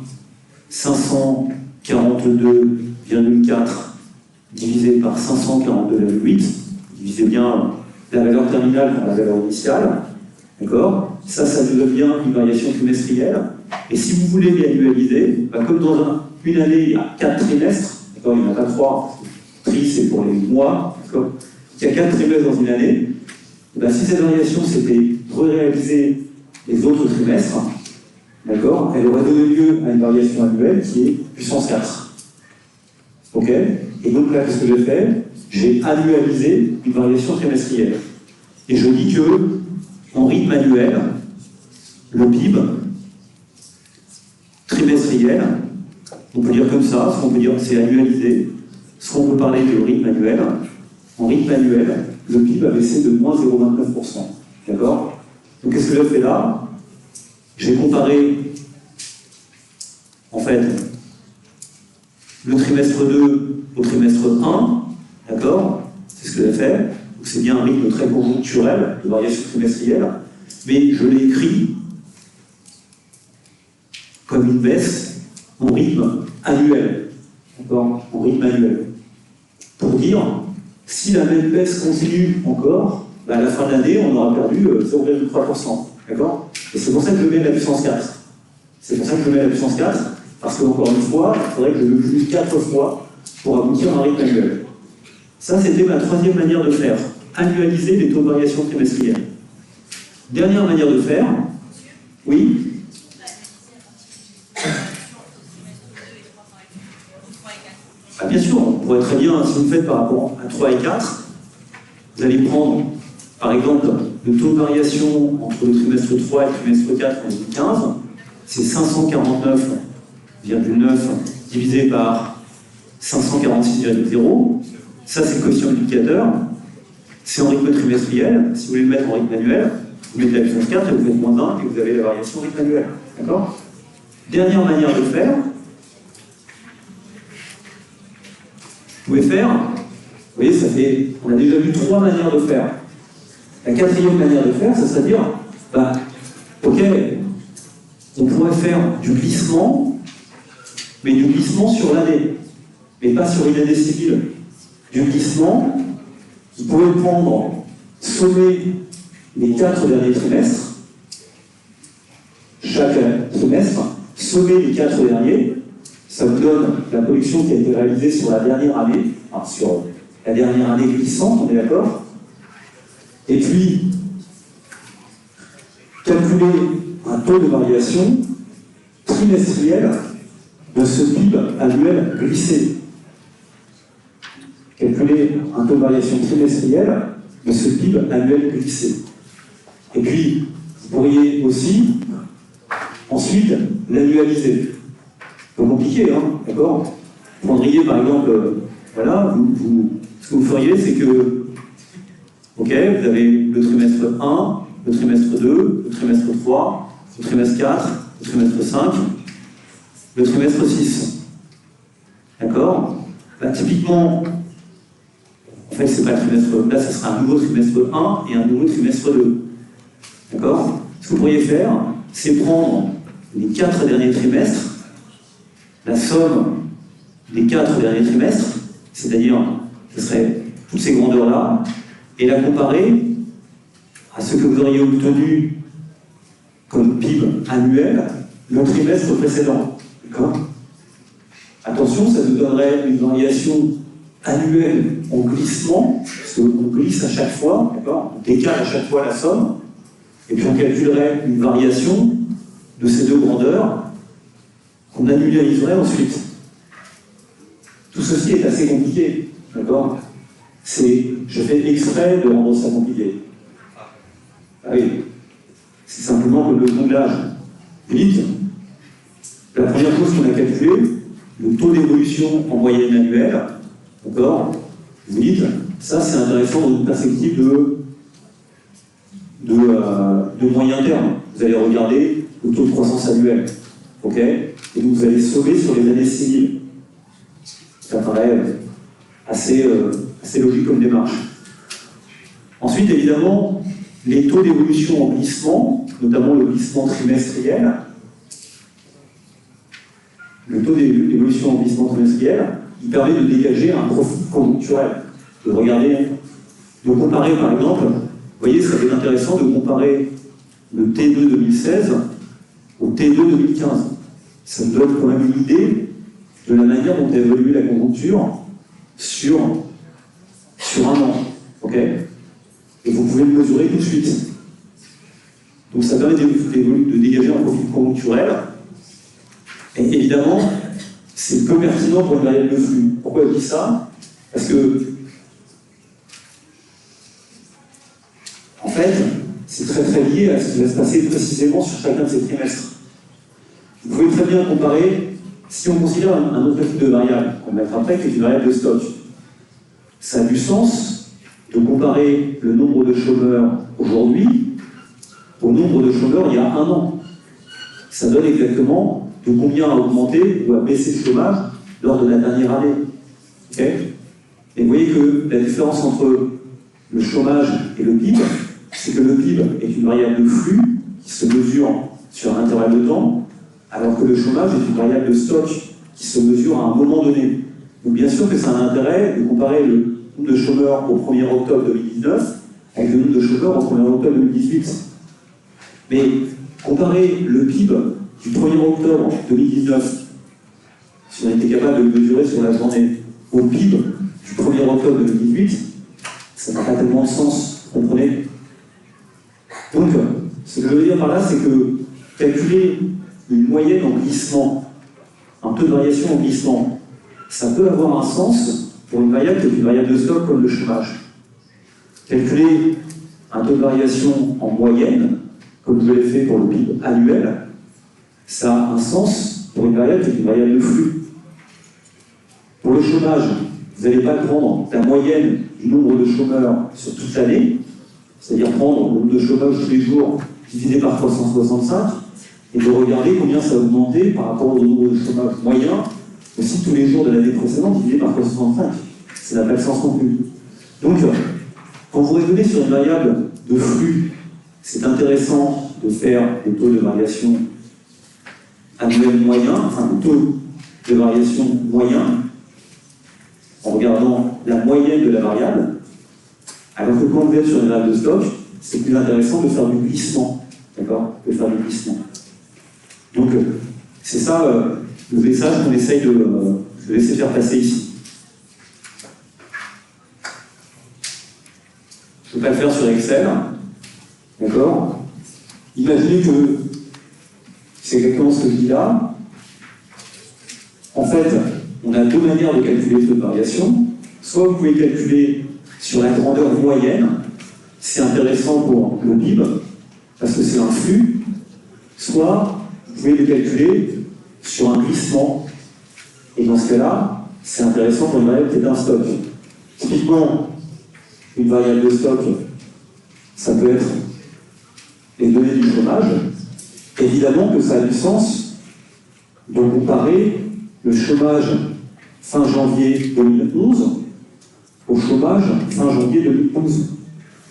Speaker 1: 542,4 divisé par 542,8. Divisez bien la valeur terminale par la valeur initiale. D'accord? Ça nous donne bien une variation trimestrielle. Et si vous voulez les annualiser, comme dans une année, il y a 4 trimestres, d'accord, il n'y en a pas 3, tri c'est pour les mois, d'accord, il y a 4 trimestres dans une année, si cette variation s'était réalisée les autres trimestres, d'accord, elle aurait donné lieu à une variation annuelle qui est puissance 4. Ok? Et donc là, qu'est-ce que j'ai fait? J'ai annualisé une variation trimestrielle. Et je dis que, en rythme annuel, le PIB trimestriel, on peut dire comme ça, ce qu'on peut dire c'est annualisé, ce qu'on peut parler de rythme annuel. En rythme annuel, le PIB a baissé de moins 0,29%. D'accord? Donc qu'est-ce que j'ai fait là? J'ai comparé, en fait, le trimestre 2 au trimestre 1, d'accord? C'est ce que j'ai fait. Donc c'est bien un rythme très conjoncturel de variation trimestrielle, mais je l'ai écrit comme une baisse en rythme annuel. D'accord? En rythme annuel. Pour dire, si la même baisse continue encore, à la fin de l'année, on aura perdu 0,3%. D'accord? Et c'est pour ça que je mets la puissance 4. C'est pour ça que je mets la puissance 4, parce qu'encore une fois, il faudrait que je le multiplie 4 fois pour aboutir à un rythme annuel. Ça, c'était ma troisième manière de faire. Annualiser les taux de variation trimestrielle. Dernière manière de faire, oui? Bien sûr, on pourrait très bien, si vous faites par rapport à 3 et 4, vous allez prendre, par exemple, le taux de variation entre le trimestre 3 et le trimestre 4 en 2015, c'est 549,9 divisé par 546,0. Ça, c'est le coefficient multiplicateur. C'est en rythme trimestriel. Si vous voulez le mettre en rythme annuel, vous mettez la puissance 4 et vous faites moins 1 et vous avez la variation en rythme annuel. D'accord? Dernière manière de faire, vous pouvez faire, vous voyez, ça fait, on a déjà vu 3 manières de faire. La quatrième manière de faire, ça serait de dire, ok, on pourrait faire du glissement, mais du glissement sur l'année, mais pas sur une année civile. Du glissement, vous pouvez prendre, sommer les 4 derniers trimestres, chaque trimestre, sommer les 4 derniers, ça vous donne la production qui a été réalisée sur la dernière année, enfin sur la dernière année glissante, on est d'accord? Et puis, calculer un taux de variation trimestriel de ce PIB annuel glissé. Calculer un taux de variation trimestriel de ce PIB annuel glissé. Et puis, vous pourriez aussi, ensuite, l'annualiser. C'est compliqué, hein, d'accord? Vous prendriez par exemple, voilà, ce que vous feriez, c'est que, ok, vous avez le trimestre 1, le trimestre 2, le trimestre 3, le trimestre 4, le trimestre 5, le trimestre 6. D'accord? Bah, typiquement, en fait, c'est pas le trimestre, là, ça sera un nouveau trimestre 1 et un nouveau trimestre 2. D'accord? Ce que vous pourriez faire, c'est prendre les 4 derniers trimestres, la somme des 4 derniers trimestres, c'est-à-dire, ce serait toutes ces grandeurs-là, et la comparer à ce que vous auriez obtenu comme PIB annuel le trimestre précédent. D'accord? Attention, ça nous donnerait une variation annuelle en glissement, parce qu'on glisse à chaque fois, d'accord? On décale à chaque fois la somme, et puis on calculerait une variation de ces deux grandeurs qu'on annualiserait ensuite. Tout ceci est assez compliqué, d'accord? Je fais exprès de rendre ça compliqué. Ah oui, c'est simplement que le jonglage. Vous dites, la première chose qu'on a calculée, le taux d'évolution en moyenne annuelle, d'accord? Vous dites, ça c'est intéressant dans une perspective de moyen terme. Vous allez regarder le taux de croissance annuel, ok? Et donc vous allez sauver sur les années civiles. Ça paraît assez logique comme démarche. Ensuite, évidemment, les taux d'évolution en glissement, notamment le glissement trimestriel, le taux d'évolution en glissement trimestriel, il permet de dégager un profil conjoncturel. De regarder, de comparer par exemple, vous voyez, ça va être intéressant de comparer le T2 2016 au T2 2015. Ça nous donne quand même une idée de la manière dont a évolué la conjoncture sur un an. Ok? Et vous pouvez le mesurer tout de suite. Donc ça permet de dégager un profil conjoncturel. Et évidemment, c'est peu pertinent pour une variable de flux. Pourquoi je dis ça? Parce que, en fait, c'est très lié à ce qui va se passer précisément sur chacun de ces trimestres. Vous pouvez très bien comparer, si on considère un autre type de variable, qu'on mettra après, qui est une variable de stock. Ça a du sens de comparer le nombre de chômeurs aujourd'hui au nombre de chômeurs il y a un an. Ça donne exactement de combien a augmenté ou a baissé le chômage lors de la dernière année. Okay? Et vous voyez que la différence entre le chômage et le PIB, c'est que le PIB est une variable de flux qui se mesure sur un intervalle de temps, alors que le chômage est une variable de stock qui se mesure à un moment donné. Donc bien sûr que ça a un intérêt de comparer le nombre de chômeurs au 1er octobre 2019 avec le nombre de chômeurs au 1er octobre 2018. Mais comparer le PIB du 1er octobre 2019, si on était capable de le mesurer sur la journée, au PIB du 1er octobre 2018, ça n'a pas tellement de sens, vous comprenez? Donc, ce que je veux dire par là, c'est que calculer une moyenne en glissement, un taux de variation en glissement, ça peut avoir un sens pour une variable qui est une variable de stock comme le chômage. Calculer un taux de variation en moyenne, comme je l'ai fait pour le PIB annuel, ça a un sens pour une variable qui est une variable de flux. Pour le chômage, vous n'allez pas prendre la moyenne du nombre de chômeurs sur toute l'année, c'est-à-dire prendre le nombre de chômeurs tous les jours divisé par 365 et de regarder combien ça a augmenté par rapport au nombre de chômeurs moyen aussi tous les jours de l'année précédente divisé par 365. Ça n'a pas de sens non plus. Donc, quand vous raisonnez sur une variable de flux, c'est intéressant de faire des taux de variation annuels moyens, enfin des taux de variation moyens, en regardant la moyenne de la variable, alors que quand vous êtes sur une variable de stock, c'est plus intéressant de faire du glissement, d'accord? De faire du glissement. Donc, c'est ça le message qu'on essaye de laisser faire passer ici. Je ne peux pas le faire sur Excel, d'accord? Imaginez que c'est exactement ce que je dis là. En fait, on a deux manières de calculer le taux de variation. Soit vous pouvez calculer sur la grandeur moyenne, c'est intéressant pour le PIB, parce que c'est un flux. Soit vous pouvez le calculer sur un glissement. Et dans ce cas-là, c'est intéressant pour une variable qui est un stock. Typiquement, une variable de stock, ça peut être les données du chômage. Évidemment que ça a du sens de comparer le chômage fin janvier 2011 au chômage fin janvier 2012.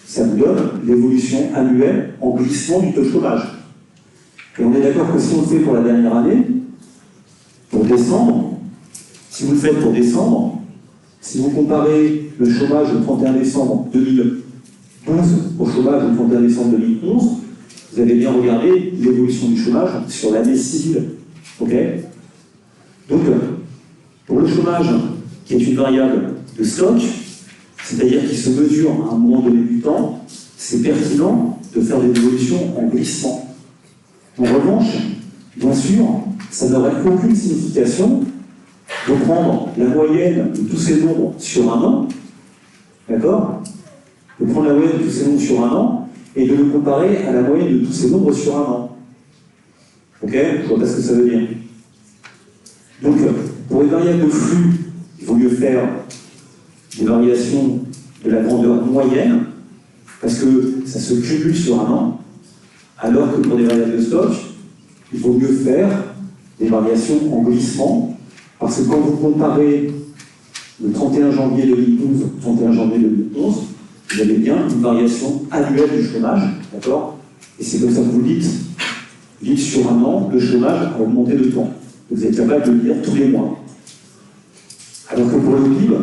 Speaker 1: Ça nous donne l'évolution annuelle en glissement du taux de chômage. Et on est d'accord que si on le fait pour la dernière année, pour décembre, si vous le faites pour décembre, si vous comparez le chômage au 31 décembre 2012 au chômage au 31 décembre 2011, vous avez bien regardé l'évolution du chômage sur l'année civile. Ok? Donc, pour le chômage, qui est une variable de stock, c'est-à-dire qui se mesure à un moment donné du temps, c'est pertinent de faire des évolutions en glissement. En revanche, bien sûr, ça n'aurait aucune signification de prendre la moyenne de tous ces nombres sur un an, d'accord? De prendre la moyenne de tous ces nombres sur un an et de le comparer à la moyenne de tous ces nombres sur un an. Ok? Je vois pas ce que ça veut dire. Donc, pour une variable de flux, il vaut mieux faire des variations de la grandeur moyenne, parce que ça se cumule sur un an, alors que pour des variables de stock, il vaut mieux faire des variations en glissement, parce que quand vous comparez le 31 janvier 2012 au 31 janvier 2011, vous avez bien une variation annuelle du chômage, d'accord? Et c'est comme ça que vous dites sur un an, le chômage a augmenté de temps. Vous êtes capable de le dire tous les mois. Alors que pour le PIB,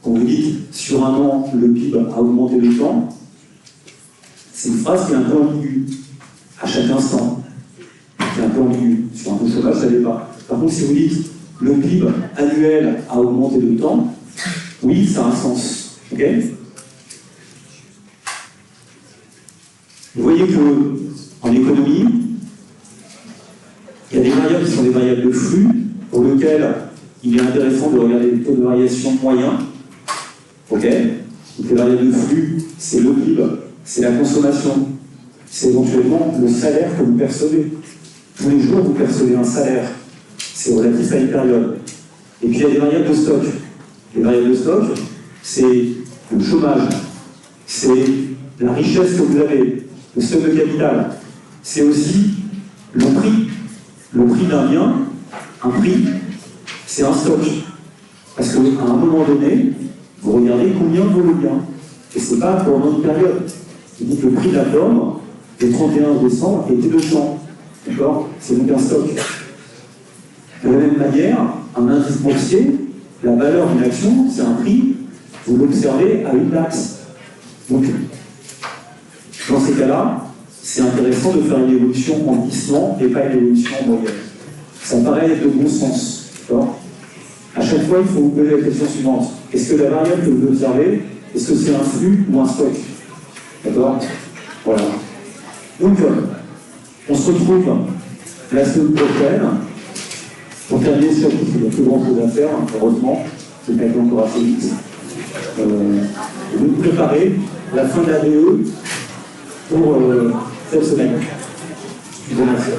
Speaker 1: quand vous dites sur un an, le PIB a augmenté de temps, c'est une phrase qui est un peu ambiguë, à chaque instant. C'est un peu ambigu. Sur un taux de chômage, ça l'est pas. Par contre, si vous dites le PIB annuel a augmenté de temps, oui, ça a un sens. Ok? Vous voyez qu'en économie, il y a des variables qui sont des variables de flux, pour lesquelles il est intéressant de regarder les taux de variation moyens. Ok? Donc les variables de flux, c'est le PIB, c'est la consommation, c'est éventuellement le salaire que vous percevez. Tous les jours, vous percevez un salaire. C'est relatif à une période. Et puis il y a des variables de stock. Les variables de stock, c'est le chômage, c'est la richesse que vous avez, le stock de capital. C'est aussi le prix. Le prix d'un bien, un prix, c'est un stock. Parce qu'à un moment donné, vous regardez combien vaut le bien. Et ce n'est pas pour une autre période. Vous dites que le prix de la pomme, le 31 décembre, était 200. D'accord? C'est donc un stock. De la même manière, un indice boursier, la valeur d'une action, c'est un prix, vous l'observez à une date. Donc, dans ces cas-là, c'est intéressant de faire une évolution en glissement et pas une évolution en moyenne. Ça paraît être de bon sens. D'accord? À chaque fois, il faut vous poser la question suivante. Est-ce que la variable que vous observez, est-ce que c'est un flux ou un stock? D'accord? Voilà. Donc, on se retrouve la semaine prochaine. Pour terminer ce chapitre, il n'y a plus grand chose à faire, heureusement. C'est quand même encore assez vite. Vous préparez la fin de la DE pour cette semaine. Je vous remercie.